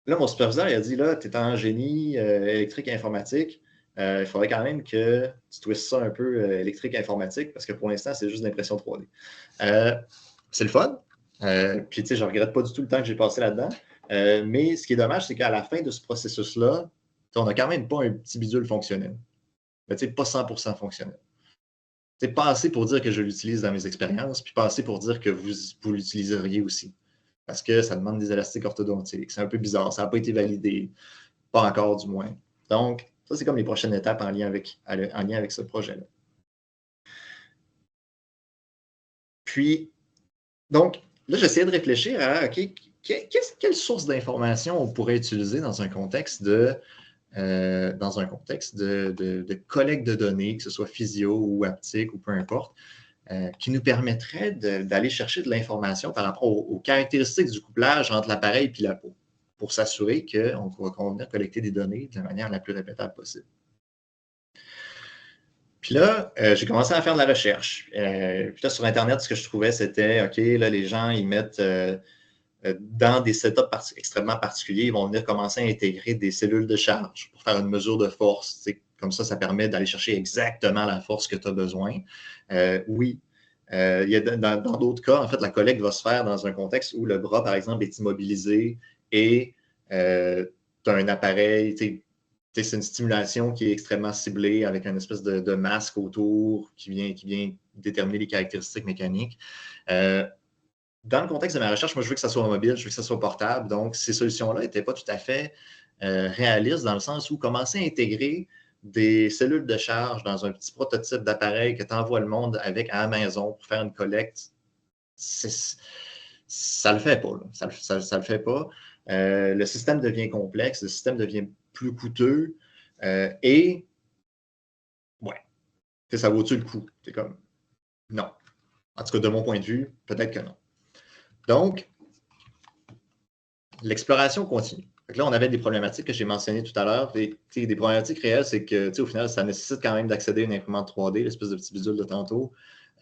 là, mon superviseur, il a dit, là, tu es en génie électrique et informatique. Il faudrait quand même que tu twistes ça un peu électrique et informatique parce que pour l'instant, c'est juste l'impression 3D. C'est le fun. Puis, tu sais, je ne regrette pas du tout le temps que j'ai passé là-dedans. Mais ce qui est dommage, c'est qu'à la fin de ce processus-là, on n'a quand même pas un petit bidule fonctionnel. Mais tu sais, pas 100% fonctionnel. C'est pas assez pour dire que je l'utilise dans mes expériences, puis pas assez pour dire que vous l'utiliseriez aussi. Parce que ça demande des élastiques orthodontiques. C'est un peu bizarre. Ça n'a pas été validé. Pas encore, du moins. Donc, ça, c'est comme les prochaines étapes en lien avec ce projet-là. Puis, donc, là, j'essayais de réfléchir à, OK, quelle source d'information on pourrait utiliser dans un contexte de collecte de données, que ce soit physio ou haptique ou peu importe, qui nous permettrait d'aller chercher de l'information par rapport aux caractéristiques du couplage entre l'appareil et la peau, pour s'assurer qu'on va venir collecter des données de la manière la plus répétable possible. Puis là, j'ai commencé à faire de la recherche. Puis là, sur Internet, ce que je trouvais, c'était, OK, là, les gens, ils mettent dans des setups extrêmement particuliers, ils vont venir commencer à intégrer des cellules de charge pour faire une mesure de force. T'sais. Comme ça permet d'aller chercher exactement la force que tu as besoin. Oui. Il y a dans d'autres cas, en fait, la collecte va se faire dans un contexte où le bras, par exemple, est immobilisé et tu as un appareil, c'est une stimulation qui est extrêmement ciblée avec une espèce de masque autour qui vient déterminer les caractéristiques mécaniques. Dans le contexte de ma recherche, moi, je veux que ça soit mobile, je veux que ça soit portable. Donc, ces solutions-là n'étaient pas tout à fait réalistes dans le sens où commencer à intégrer des cellules de charge dans un petit prototype d'appareil que tu envoies le monde avec à la maison pour faire une collecte, ça ne le fait pas. Ça le fait pas. Le système devient complexe, le système devient plus coûteux et ouais, ça vaut-tu le coup? C'est comme non. En tout cas, de mon point de vue, peut-être que non. Donc, l'exploration continue. Donc là, on avait des problématiques que j'ai mentionnées tout à l'heure. Des problématiques réelles, c'est que au final, ça nécessite quand même d'accéder à une imprimante 3D, l'espèce de petit bidule de tantôt.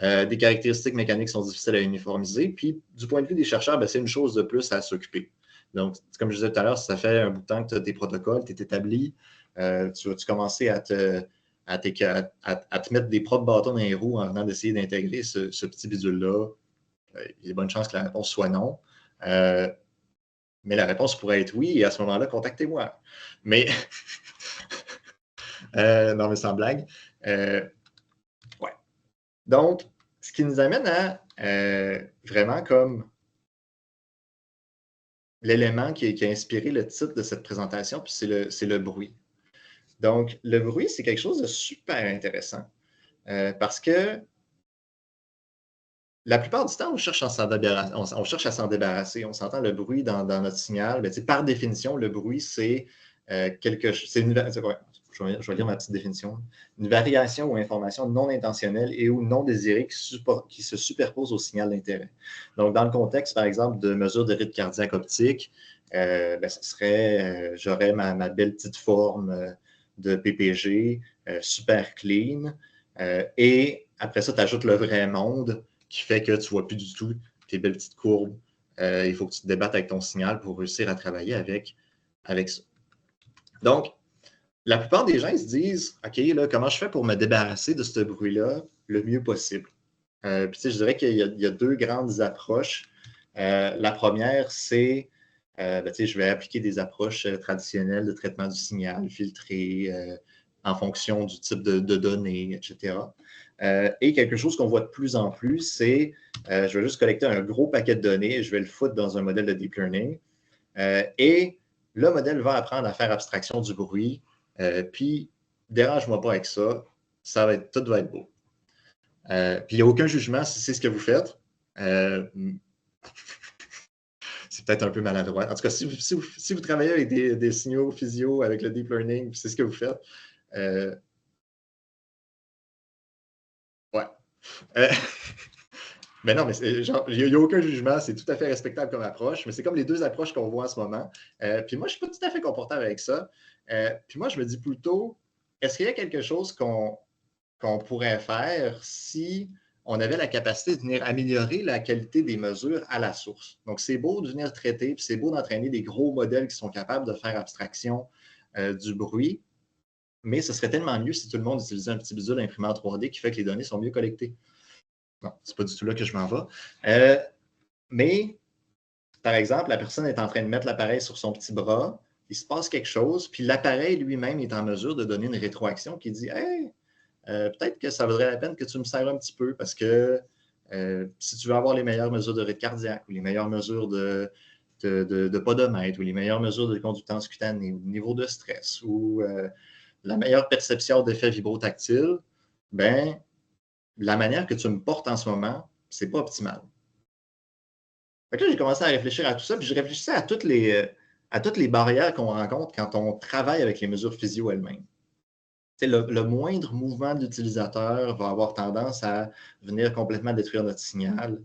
Des caractéristiques mécaniques sont difficiles à uniformiser. Puis, du point de vue des chercheurs, c'est une chose de plus à s'occuper. Donc, comme je disais tout à l'heure, ça fait un bout de temps que tu as tes protocoles, tu es établi, tu vas commencer à te mettre des propres bâtons dans les roues en venant d'essayer d'intégrer ce petit bidule-là. Il y a de bonnes chances que la réponse soit non. Mais la réponse pourrait être oui, et à ce moment-là, contactez-moi. Mais, non, mais sans blague. Ouais. Donc, ce qui nous amène à vraiment comme l'élément qui a inspiré le titre de cette présentation, puis c'est le bruit. Donc, le bruit, c'est quelque chose de super intéressant parce que la plupart du temps, on cherche à s'en débarrasser. On s'entend le bruit dans notre signal. Mais, par définition, le bruit, c'est quelque chose. Je vais lire ma petite définition. Une variation ou information non intentionnelle et ou non désirée qui se superpose au signal d'intérêt. Donc, dans le contexte, par exemple, de mesure de rythme cardiaque optique, ce serait, j'aurais ma belle petite forme de PPG, super clean. Et après ça, tu ajoutes le vrai monde qui fait que tu ne vois plus du tout tes belles petites courbes. Il faut que tu te débattes avec ton signal pour réussir à travailler avec ça. Donc, la plupart des gens, ils se disent, OK, là, comment je fais pour me débarrasser de ce bruit-là le mieux possible? Puis, je dirais qu'il y a deux grandes approches. La première, c'est, je vais appliquer des approches traditionnelles de traitement du signal, filtré en fonction du type de données, etc. Et quelque chose qu'on voit de plus en plus, c'est, je vais juste collecter un gros paquet de données et je vais le foutre dans un modèle de deep learning. Et le modèle va apprendre à faire abstraction du bruit. Puis, dérange-moi pas avec ça. Tout va être beau. Puis, il n'y a aucun jugement si c'est ce que vous faites. C'est peut-être un peu maladroit. En tout cas, si vous travaillez avec des signaux physio, avec le deep learning, c'est ce que vous faites. Ouais. Mais non, mais il n'y a aucun jugement, c'est tout à fait respectable comme approche, mais c'est comme les deux approches qu'on voit en ce moment. Puis moi, je ne suis pas tout à fait confortable avec ça. Puis moi, je me dis plutôt, est-ce qu'il y a quelque chose qu'on pourrait faire si on avait la capacité de venir améliorer la qualité des mesures à la source? Donc, c'est beau de venir traiter, puis c'est beau d'entraîner des gros modèles qui sont capables de faire abstraction du bruit, mais ce serait tellement mieux si tout le monde utilisait un petit bidule imprimant 3D qui fait que les données sont mieux collectées. Non, c'est pas du tout là que je m'en vais. Mais, par exemple, la personne est en train de mettre l'appareil sur son petit bras, il se passe quelque chose, puis l'appareil lui-même est en mesure de donner une rétroaction qui dit « Hey, peut-être que ça vaudrait la peine que tu me serres un petit peu parce que si tu veux avoir les meilleures mesures de rythme cardiaque ou les meilleures mesures de podomètre ou les meilleures mesures de conductance cutanée ou de niveau de stress ou la meilleure perception d'effets vibrotactiles, ben la manière que tu me portes en ce moment, c'est pas optimal. » Fait que là, j'ai commencé à réfléchir à tout ça, puis je réfléchissais à toutes les barrières qu'on rencontre quand on travaille avec les mesures physio elles-mêmes. Le moindre mouvement de l'utilisateur va avoir tendance à venir complètement détruire notre signal.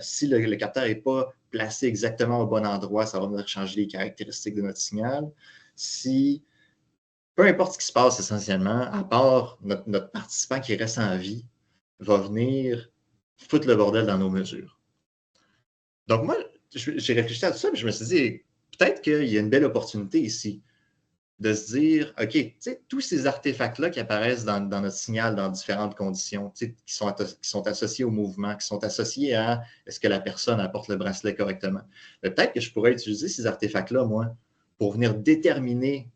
Si le capteur n'est pas placé exactement au bon endroit, ça va venir changer les caractéristiques de notre signal. Peu importe ce qui se passe essentiellement, à part notre participant qui reste en vie, va venir foutre le bordel dans nos mesures. Donc moi, j'ai réfléchi à tout ça, puis je me suis dit, peut-être qu'il y a une belle opportunité ici de se dire, OK, tous ces artefacts-là qui apparaissent dans notre signal dans différentes conditions, qui sont associés au mouvement, qui sont associés à est-ce que la personne apporte le bracelet correctement. Peut-être que je pourrais utiliser ces artefacts-là, moi, pour venir déterminer,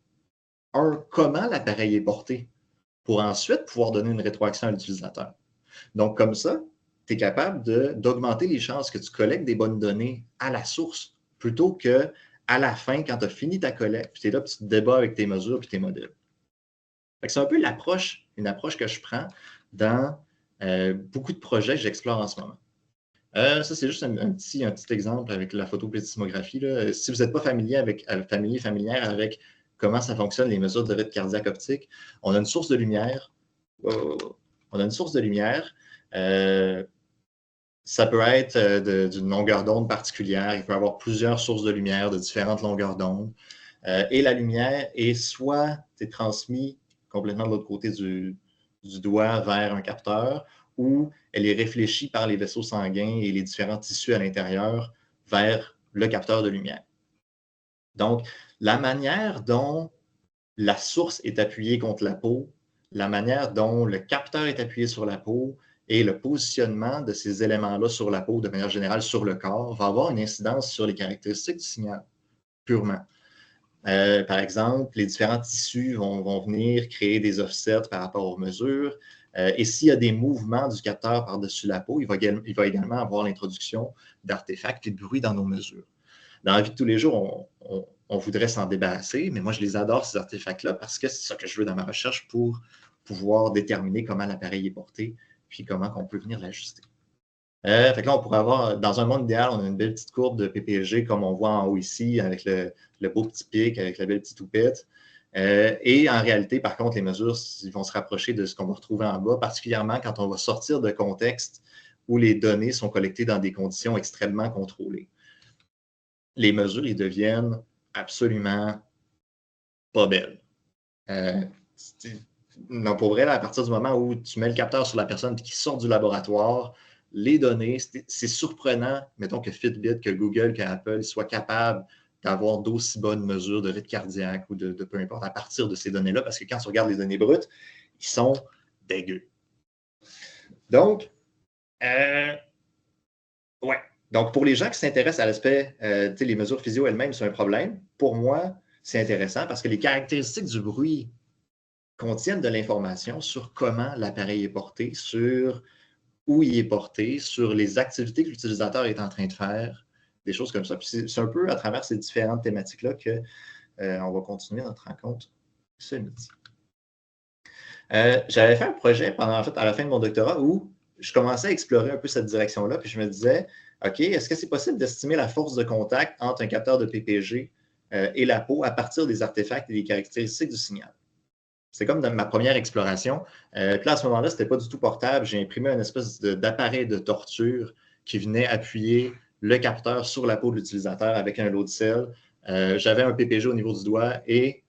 comment l'appareil est porté, pour ensuite pouvoir donner une rétroaction à l'utilisateur. Donc, comme ça, tu es capable d'augmenter les chances que tu collectes des bonnes données à la source plutôt qu'à la fin, quand tu as fini ta collecte, puis tu es là, puis tu te débats avec tes mesures et tes modèles. C'est un peu une approche que je prends dans beaucoup de projets que j'explore en ce moment. Ça, c'est juste un petit exemple avec la photoplethysmographie. Si vous n'êtes pas familière avec comment ça fonctionne, les mesures de rythme cardiaque optique, on a une source de lumière. Ça peut être d'une longueur d'onde particulière. Il peut y avoir plusieurs sources de lumière de différentes longueurs d'onde. Et la lumière est soit transmise complètement de l'autre côté du doigt vers un capteur, ou elle est réfléchie par les vaisseaux sanguins et les différents tissus à l'intérieur vers le capteur de lumière. Donc, la manière dont la source est appuyée contre la peau, la manière dont le capteur est appuyé sur la peau et le positionnement de ces éléments-là sur la peau, de manière générale sur le corps, va avoir une incidence sur les caractéristiques du signal, purement. Par exemple, les différents tissus vont venir créer des offsets par rapport aux mesures. Et s'il y a des mouvements du capteur par-dessus la peau, il va également avoir l'introduction d'artefacts et de bruit dans nos mesures. Dans la vie de tous les jours, on voudrait s'en débarrasser, mais moi, je les adore, ces artefacts-là, parce que c'est ça que je veux dans ma recherche pour pouvoir déterminer comment l'appareil est porté, puis comment on peut venir l'ajuster. Fait que là, on pourrait avoir, dans un monde idéal, on a une belle petite courbe de PPG comme on voit en haut ici, avec le beau petit pic, avec la belle petite houppette. Et en réalité, par contre, les mesures ils vont se rapprocher de ce qu'on va retrouver en bas, particulièrement quand on va sortir de contexte où les données sont collectées dans des conditions extrêmement contrôlées. Les mesures, ils deviennent absolument pas belles. Non, pour vrai, là, à partir du moment où tu mets le capteur sur la personne et qu'il sort du laboratoire, les données, c'est surprenant, mettons que Fitbit, que Google, que Apple soient capables d'avoir d'aussi bonnes mesures de rythme cardiaque ou de peu importe à partir de ces données-là, parce que quand tu regardes les données brutes, ils sont dégueux. Donc, ouais. Donc, pour les gens qui s'intéressent à l'aspect, les mesures physio elles-mêmes, c'est un problème. Pour moi, c'est intéressant parce que les caractéristiques du bruit contiennent de l'information sur comment l'appareil est porté, sur où il est porté, sur les activités que l'utilisateur est en train de faire, des choses comme ça. Puis c'est un peu à travers ces différentes thématiques-là qu'on va continuer notre rencontre ce midi. J'avais fait un projet à la fin de mon doctorat où je commençais à explorer un peu cette direction-là, puis je me disais, OK, est-ce que c'est possible d'estimer la force de contact entre un capteur de PPG et la peau à partir des artefacts et des caractéristiques du signal? c'est comme dans ma première exploration. Puis là, à ce moment-là, ce n'était pas du tout portable. J'ai imprimé une espèce d'appareil de torture qui venait appuyer le capteur sur la peau de l'utilisateur avec un lot de sel. J'avais un PPG au niveau du doigt et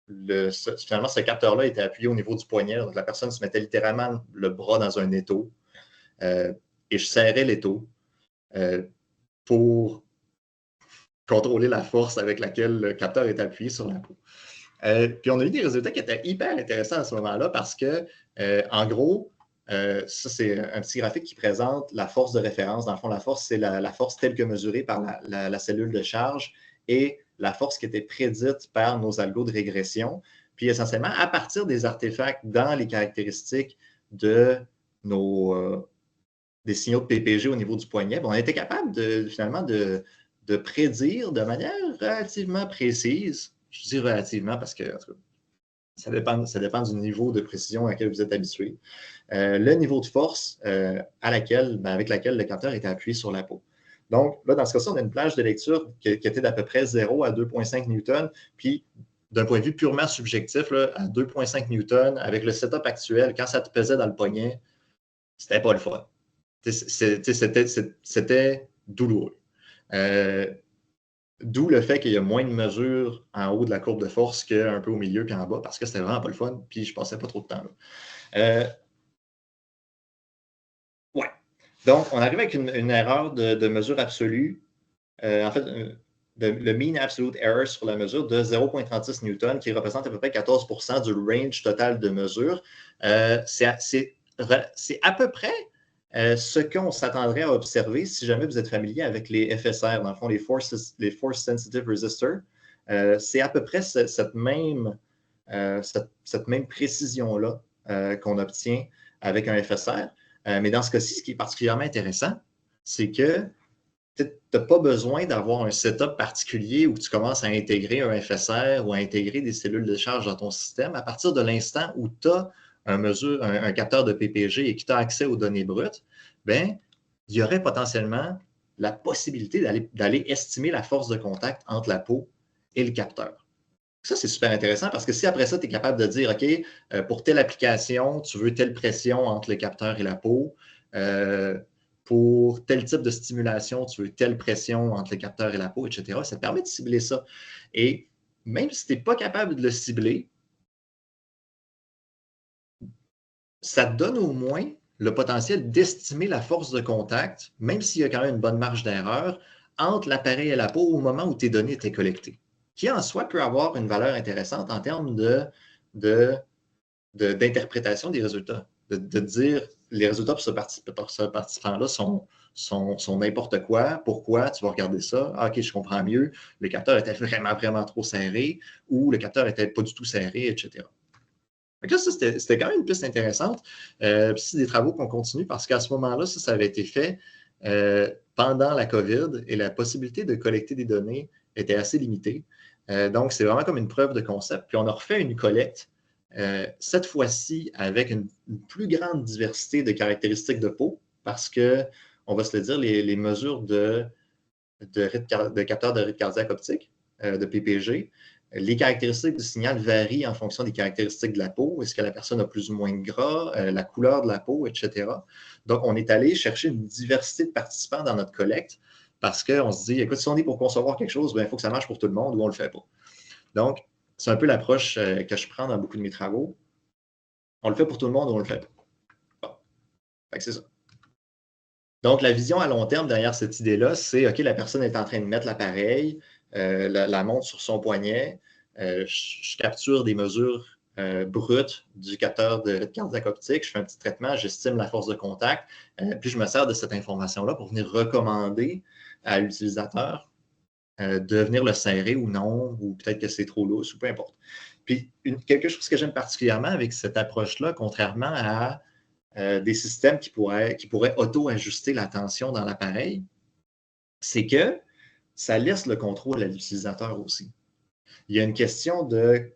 finalement, ce capteur-là était appuyé au niveau du poignet. Donc, la personne se mettait littéralement le bras dans un étau et je serrais l'étau pour contrôler la force avec laquelle le capteur est appuyé sur la peau. Puis on a eu des résultats qui étaient hyper intéressants à ce moment-là parce que, en gros, ça, c'est un petit graphique qui présente la force de référence. Dans le fond, la force, c'est la force telle que mesurée par la cellule de charge et la force qui était prédite par nos algos de régression. Puis essentiellement, à partir des artefacts dans les caractéristiques de des signaux de PPG au niveau du poignet, on a été capable finalement de prédire de manière relativement précise. Je dis relativement parce que en tout cas, ça dépend du niveau de précision à laquelle vous êtes habitué. Le niveau de force avec laquelle le capteur était appuyé sur la peau. Donc, là, dans ce cas-ci, on a une plage de lecture qui était d'à peu près 0 à 2,5 newtons. Puis, d'un point de vue purement subjectif, là, à 2,5 newtons, avec le setup actuel, quand ça te pesait dans le poignet, c'était pas le fun. C'était douloureux. D'où le fait qu'il y a moins de mesures en haut de la courbe de force qu'un peu au milieu puis en bas, parce que c'était vraiment pas le fun, puis je passais pas trop de temps là. Ouais. Donc, on arrive avec une erreur de mesure absolue. En fait, le mean absolute error sur la mesure de 0,36 newton, qui représente à peu près 14% du range total de mesure. C'est à peu près ce qu'on s'attendrait à observer si jamais vous êtes familier avec les FSR, dans le fond, les Force Sensitive Resistors. C'est à peu près cette même précision-là qu'on obtient avec un FSR. Mais dans ce cas-ci, ce qui est particulièrement intéressant, c'est que tu n'as pas besoin d'avoir un setup particulier où tu commences à intégrer un FSR ou à intégrer des cellules de charge dans ton système. À partir de l'instant où tu as un capteur de PPG et qui a accès aux données brutes, bien, il y aurait potentiellement la possibilité d'aller estimer la force de contact entre la peau et le capteur. Ça, c'est super intéressant parce que si après ça, tu es capable de dire, OK, pour telle application, tu veux telle pression entre le capteur et la peau. Pour tel type de stimulation, tu veux telle pression entre le capteur et la peau, etc. Ça te permet de cibler ça. Et même si tu n'es pas capable de le cibler, ça te donne au moins le potentiel d'estimer la force de contact, même s'il y a quand même une bonne marge d'erreur, entre l'appareil et la peau au moment où tes données étaient collectées, qui en soi peut avoir une valeur intéressante en termes d'interprétation des résultats. De dire les résultats pour ce participant-là sont n'importe quoi. Pourquoi? Tu vas regarder ça. Ah, OK, je comprends mieux. Le capteur était vraiment, vraiment trop serré ou le capteur n'était pas du tout serré, etc. Donc là, ça, c'était quand même une piste intéressante. C'est des travaux qu'on continue parce qu'à ce moment-là, ça avait été fait pendant la COVID et la possibilité de collecter des données était assez limitée. Donc, c'est vraiment comme une preuve de concept. Puis on a refait une collecte cette fois-ci avec une plus grande diversité de caractéristiques de peau parce que, on va se le dire, les mesures de capteurs de rythme cardiaque optique, de PPG, les caractéristiques du signal varient en fonction des caractéristiques de la peau. Est-ce que la personne a plus ou moins de gras, la couleur de la peau, etc. Donc, on est allé chercher une diversité de participants dans notre collecte parce qu'on se dit, écoute, si on est pour concevoir quelque chose, il faut que ça marche pour tout le monde ou on ne le fait pas. Donc, c'est un peu l'approche que je prends dans beaucoup de mes travaux. On le fait pour tout le monde ou on le fait pas. Bon. Fait que c'est ça. Donc, la vision à long terme derrière cette idée-là, c'est OK, la personne est en train de mettre l'appareil, la montre sur son poignet, je capture des mesures brutes du capteur de rythme cardiaque optique, je fais un petit traitement, j'estime la force de contact, puis je me sers de cette information-là pour venir recommander à l'utilisateur de venir le serrer ou non, ou peut-être que c'est trop lousse, ou peu importe. Puis, quelque chose que j'aime particulièrement avec cette approche-là, contrairement à des systèmes qui pourraient auto-ajuster la tension dans l'appareil, c'est que ça laisse le contrôle à l'utilisateur aussi. Il y a une question de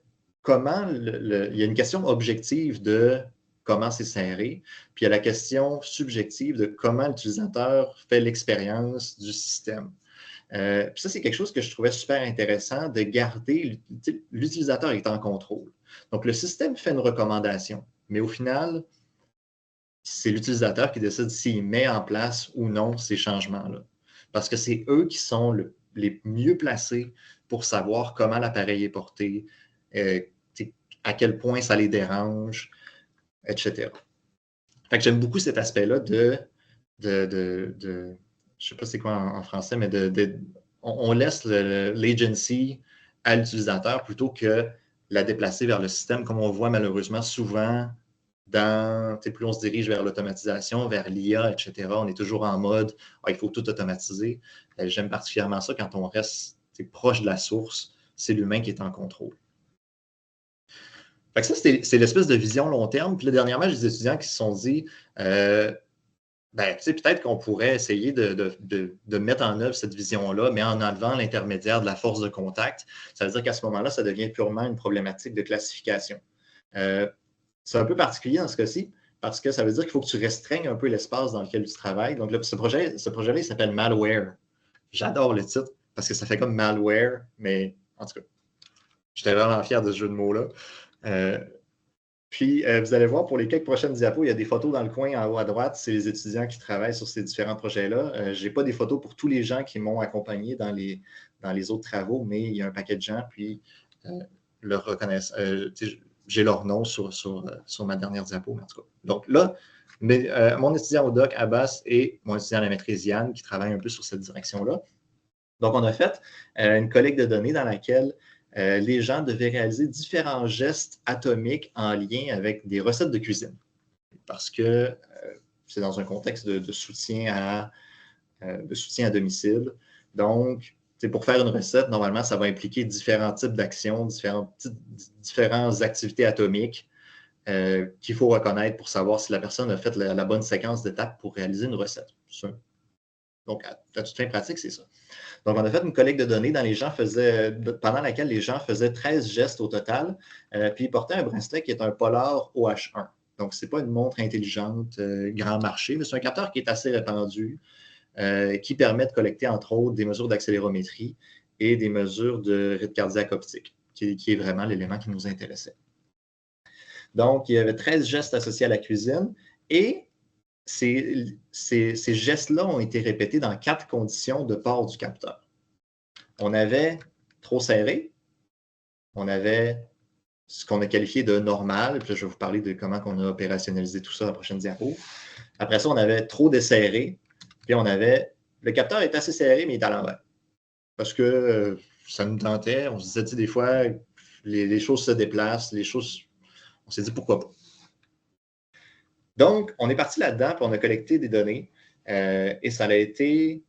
il y a une question objective de comment c'est serré, puis il y a la question subjective de comment l'utilisateur fait l'expérience du système. Puis ça, c'est quelque chose que je trouvais super intéressant, de garder l'utilisateur est en contrôle. Donc, le système fait une recommandation, mais au final, c'est l'utilisateur qui décide s'il met en place ou non ces changements-là. Parce que c'est eux qui sont les mieux placés pour savoir comment l'appareil est porté, à quel point ça les dérange, etc. Fait que j'aime beaucoup cet aspect-là je ne sais pas c'est quoi en français, mais on laisse l'agency à l'utilisateur plutôt que la déplacer vers le système, comme on voit malheureusement souvent plus on se dirige vers l'automatisation, vers l'IA, etc. On est toujours en mode il faut tout automatiser. J'aime particulièrement ça quand on reste proche de la source, c'est l'humain qui est en contrôle. Fait que ça, c'est l'espèce de vision long terme. Puis là, dernièrement, j'ai des étudiants qui se sont dit peut-être qu'on pourrait essayer de mettre en œuvre cette vision-là, mais en enlevant l'intermédiaire de la force de contact. Ça veut dire qu'à ce moment-là, ça devient purement une problématique de classification. C'est un peu particulier dans ce cas-ci, parce que ça veut dire qu'il faut que tu restreignes un peu l'espace dans lequel tu travailles. Donc, là, ce projet-là, il s'appelle Malware. J'adore le titre, parce que ça fait comme malware, mais en tout cas, j'étais vraiment fier de ce jeu de mots-là. Puis, vous allez voir, pour les quelques prochaines diapos, il y a des photos dans le coin en haut à droite. C'est les étudiants qui travaillent sur ces différents projets-là. Je n'ai pas des photos pour tous les gens qui m'ont accompagné dans les autres travaux, mais il y a un paquet de gens, puis leur reconnaissent. J'ai leur nom sur ma dernière diapo, mais en tout cas. Donc là, mon étudiant au doc, Abbas, et mon étudiant à la maîtrise, Yann, qui travaillent un peu sur cette direction-là. Donc, on a fait une collecte de données dans laquelle les gens devaient réaliser différents gestes atomiques en lien avec des recettes de cuisine. Parce que c'est dans un contexte de soutien à domicile. Donc, pour faire une recette, normalement, ça va impliquer différents types d'actions, différentes activités atomiques qu'il faut reconnaître pour savoir si la personne a fait la bonne séquence d'étapes pour réaliser une recette. Donc, à toute fin pratique, c'est ça. Donc, on a fait une collecte de données pendant laquelle les gens faisaient 13 gestes au total, puis ils portaient un bracelet qui est un Polar OH1. Donc, ce n'est pas une montre intelligente grand marché, mais c'est un capteur qui est assez répandu, qui permet de collecter, entre autres, des mesures d'accélérométrie et des mesures de rythme cardiaque optique, qui est vraiment l'élément qui nous intéressait. Donc, il y avait 13 gestes associés à la cuisine et ces gestes-là ont été répétés dans 4 conditions de port du capteur. On avait trop serré, on avait ce qu'on a qualifié de normal, puis là, je vais vous parler de comment on a opérationnalisé tout ça dans la prochaine diapo. Après ça, on avait trop desserré, puis on avait le capteur est assez serré, mais il est à l'envers. Parce que ça nous tentait, on se disait, des fois, les choses se déplacent, on s'est dit pourquoi pas. Donc, on est parti là-dedans, puis on a collecté des données, et ça a été,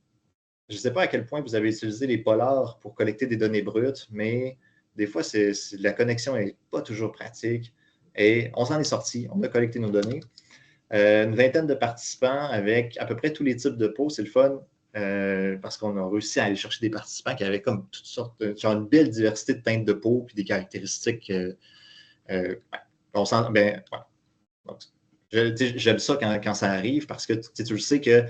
je ne sais pas à quel point vous avez utilisé les polars pour collecter des données brutes, mais des fois, la connexion n'est pas toujours pratique, et on s'en est sorti, on a collecté nos données. Une vingtaine de participants avec à peu près tous les types de peau, c'est le fun, parce qu'on a réussi à aller chercher des participants qui avaient comme toutes sortes, une belle diversité de teintes de peau, puis des caractéristiques, on sent, donc, j'aime ça quand ça arrive parce que tu le sais que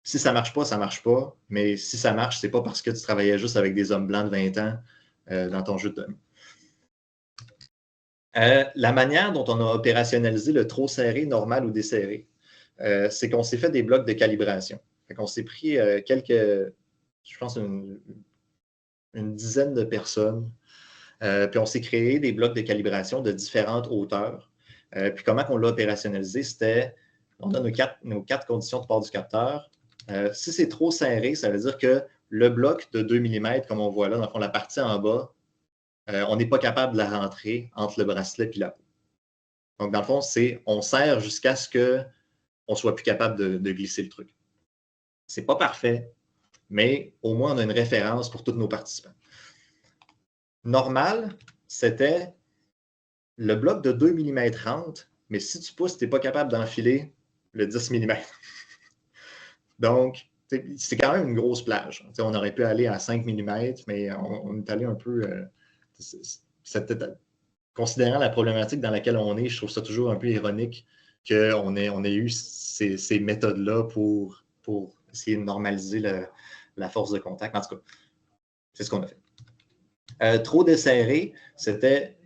si ça ne marche pas, ça ne marche pas. Mais si ça marche, ce n'est pas parce que tu travaillais juste avec des hommes blancs de 20 ans dans ton jeu de données. La manière dont on a opérationnalisé le trop serré, normal ou desserré, c'est qu'on s'est fait des blocs de calibration. On s'est pris je pense, une dizaine de personnes. Puis on s'est créé des blocs de calibration de différentes hauteurs. Puis comment on l'a opérationnalisé, c'était, on a nos quatre conditions de port du capteur. Si c'est trop serré, ça veut dire que le bloc de 2 mm, comme on voit là, dans le fond, la partie en bas, on n'est pas capable de la rentrer entre le bracelet et la peau. Donc, dans le fond, on serre jusqu'à ce qu'on ne soit plus capable de glisser le truc. Ce n'est pas parfait, mais au moins, on a une référence pour tous nos participants. Normal, c'était le bloc de 2 mm rentre, mais si tu pousses, tu n'es pas capable d'enfiler le 10 mm. Donc, c'est quand même une grosse plage. On aurait pu aller à 5 mm, mais on est allé un peu... considérant la problématique dans laquelle on est, je trouve ça toujours un peu ironique qu'on ait eu ces méthodes-là pour essayer de normaliser la force de contact. En tout cas, c'est ce qu'on a fait. Trop desserré, c'était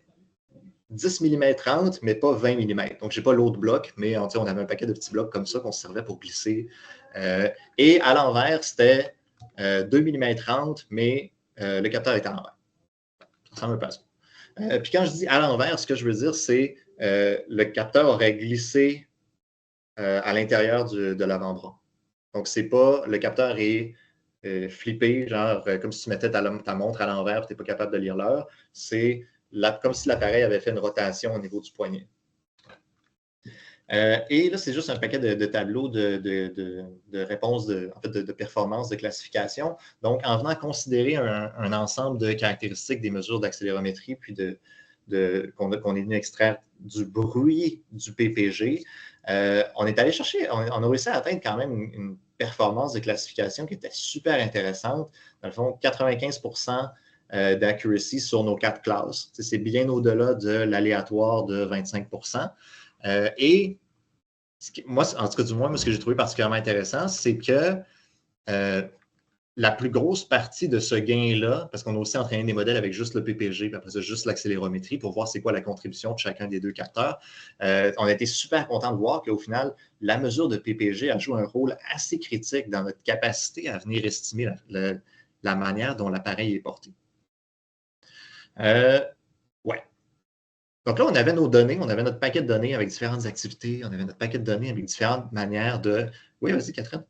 10 mm 30, mais pas 20 mm. Donc, je n'ai pas l'autre bloc, mais on avait un paquet de petits blocs comme ça qu'on se servait pour glisser. Et à l'envers, c'était 2 mm 30, mais le capteur était à l'envers. Ça ressemble un peu à ça. Puis quand je dis à l'envers, ce que je veux dire, c'est le capteur aurait glissé à l'intérieur de l'avant-bras. Donc, c'est pas le capteur est flippé, genre comme si tu mettais ta montre à l'envers et tu n'es pas capable de lire l'heure. C'est comme si l'appareil avait fait une rotation au niveau du poignet. Et là, c'est juste un paquet de tableaux de réponses, de performance, de classification. Donc, en venant considérer un ensemble de caractéristiques des mesures d'accélérométrie, puis qu'on est venu extraire du bruit du PPG, on est allé chercher, on a réussi à atteindre quand même une performance de classification qui était super intéressante. Dans le fond, 95% d'accuracy sur nos 4 classes. C'est bien au-delà de l'aléatoire de 25%. Et moi, en tout cas, du moins, moi, ce que j'ai trouvé particulièrement intéressant, c'est que la plus grosse partie de ce gain-là, parce qu'on a aussi entraîné des modèles avec juste le PPG, puis après ça, juste l'accélérométrie pour voir c'est quoi la contribution de chacun des deux capteurs. On a été super content de voir qu'au final, la mesure de PPG a joué un rôle assez critique dans notre capacité à venir estimer la manière dont l'appareil est porté. Ouais. Donc là, on avait nos données, on avait notre paquet de données avec différentes activités, on avait notre paquet de données avec différentes manières de... Oui, vas-y, Catherine.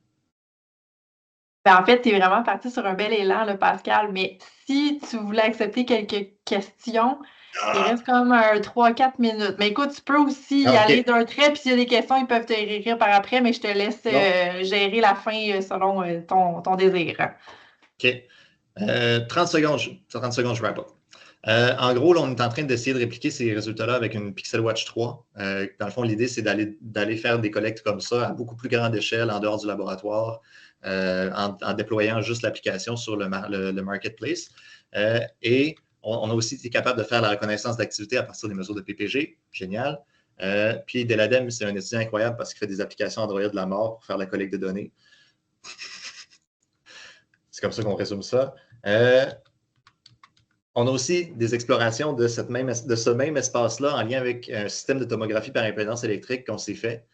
Ben, en fait, tu es vraiment parti sur un bel élan, là, Pascal, mais si tu voulais accepter quelques questions, il reste comme 3-4 minutes. Mais écoute, tu peux aussi y aller d'un trait, puis s'il y a des questions, ils peuvent te réécrire par après, mais je te laisse gérer la fin selon ton désir. OK. 30 secondes, je wrap up. En gros, là, on est en train d'essayer de répliquer ces résultats-là avec une Pixel Watch 3. Dans le fond, l'idée, c'est d'aller faire des collectes comme ça à beaucoup plus grande échelle en dehors du laboratoire, en déployant juste l'application sur le marketplace. Et on a aussi été capable de faire la reconnaissance d'activité à partir des mesures de PPG. Génial. Puis Deladem, c'est un étudiant incroyable parce qu'il fait des applications Android de la mort pour faire la collecte de données. C'est comme ça qu'on résume ça. On a aussi des explorations de ce même espace-là en lien avec un système de tomographie par impédance électrique qu'on s'est fait.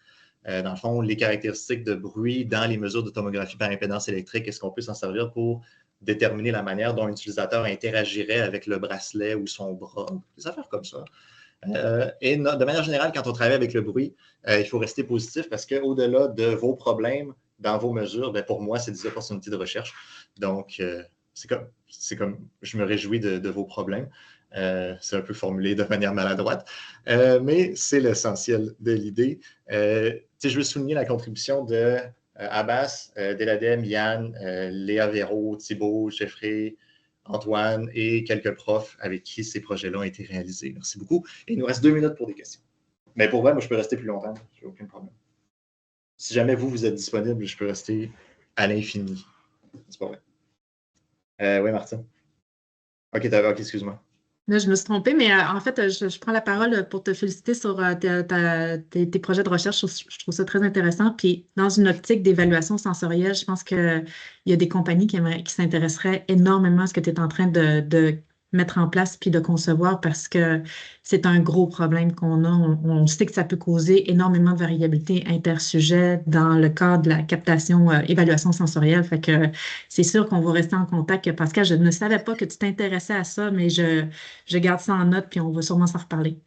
Dans le fond, les caractéristiques de bruit dans les mesures de tomographie par impédance électrique, est-ce qu'on peut s'en servir pour déterminer la manière dont l'utilisateur interagirait avec le bracelet ou son bras, des affaires comme ça. Et de manière générale, quand on travaille avec le bruit, il faut rester positif parce qu'au-delà de vos problèmes dans vos mesures, bien, pour moi, c'est des opportunités de recherche. Donc, c'est comme je me réjouis de vos problèmes. C'est un peu formulé de manière maladroite, mais c'est l'essentiel de l'idée. Je veux souligner la contribution de Abbas, Deladem, Yann, Léa Véro, Thibault, Jeffrey, Antoine et quelques profs avec qui ces projets-là ont été réalisés. Merci beaucoup. Et il nous reste 2 minutes pour des questions. Mais pour vrai, moi, je peux rester plus longtemps. Je n'ai aucun problème. Si jamais vous êtes disponible, je peux rester à l'infini. C'est pas vrai. Oui, Martine. OK, excuse-moi. Là, je me suis trompée, mais en fait, je prends la parole pour te féliciter sur tes projets de recherche. Je trouve ça très intéressant. Puis, dans une optique d'évaluation sensorielle, je pense qu'il y a des compagnies qui s'intéresseraient énormément à ce que tu es en train de mettre en place puis de concevoir parce que c'est un gros problème qu'on a. On sait que ça peut causer énormément de variabilité intersujet dans le cadre de la captation, évaluation sensorielle. Fait que c'est sûr qu'on va rester en contact. Pascal, je ne savais pas que tu t'intéressais à ça, mais je garde ça en note puis on va sûrement s'en reparler.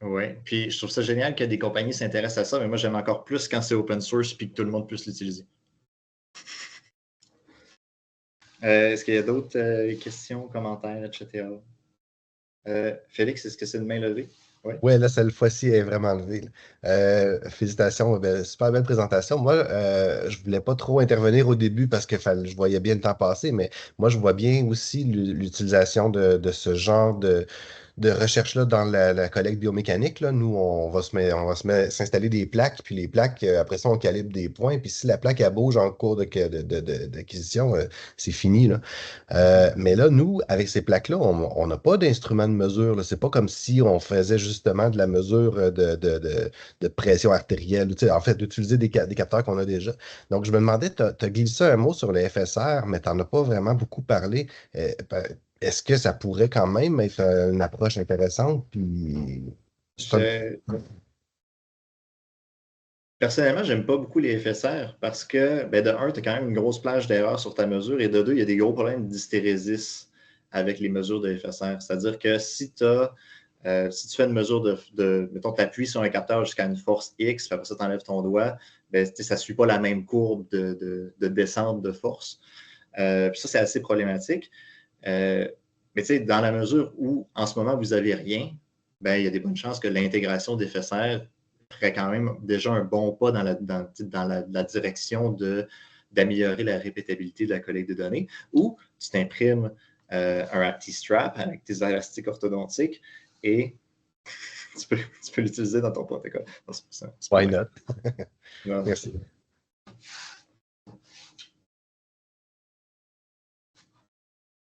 Oui, puis je trouve ça génial que des compagnies s'intéressent à ça, mais moi, j'aime encore plus quand c'est open source puis que tout le monde puisse l'utiliser. Est-ce qu'il y a d'autres questions, commentaires, etc.? Félix, est-ce que c'est une main levée? Oui, ouais, là, cette fois-ci, elle est vraiment levée. Félicitations, super belle présentation. Moi, je ne voulais pas trop intervenir au début parce que je voyais bien le temps passer, mais moi, je vois bien aussi l'utilisation de ce genre recherche-là dans la collecte biomécanique. Là. Nous, on va s'installer des plaques, puis les plaques, après ça, on calibre des points. Puis si la plaque, elle bouge en cours d'acquisition, c'est fini. Là. Mais là, nous, avec ces plaques-là, on n'a pas d'instrument de mesure. Là. C'est pas comme si on faisait justement de la mesure de pression artérielle. Tu sais, en fait, d'utiliser des capteurs qu'on a déjà. Donc, je me demandais, tu as glissé un mot sur les FSR, mais tu n'en as pas vraiment beaucoup parlé. Est-ce que ça pourrait quand même être une approche intéressante? Puis... Personnellement, j'aime pas beaucoup les FSR parce que, ben, de un, tu as quand même une grosse plage d'erreurs sur ta mesure et de deux, il y a des gros problèmes d'hystérésis avec les mesures de FSR. C'est-à-dire que si tu fais une mesure mettons, tu appuies sur un capteur jusqu'à une force X, puis après ça, tu enlèves ton doigt, ben, ça ne suit pas la même courbe de descente de force. Puis ça, c'est assez problématique. Mais dans la mesure où, en ce moment, vous n'avez rien, ben, il y a des bonnes chances que l'intégration des FSR ferait quand même déjà un bon pas dans la direction d'améliorer la répétabilité de la collecte de données, ou tu t'imprimes un AptiStrap avec tes élastiques orthodontiques et tu peux l'utiliser dans ton protocole. Why not? Merci.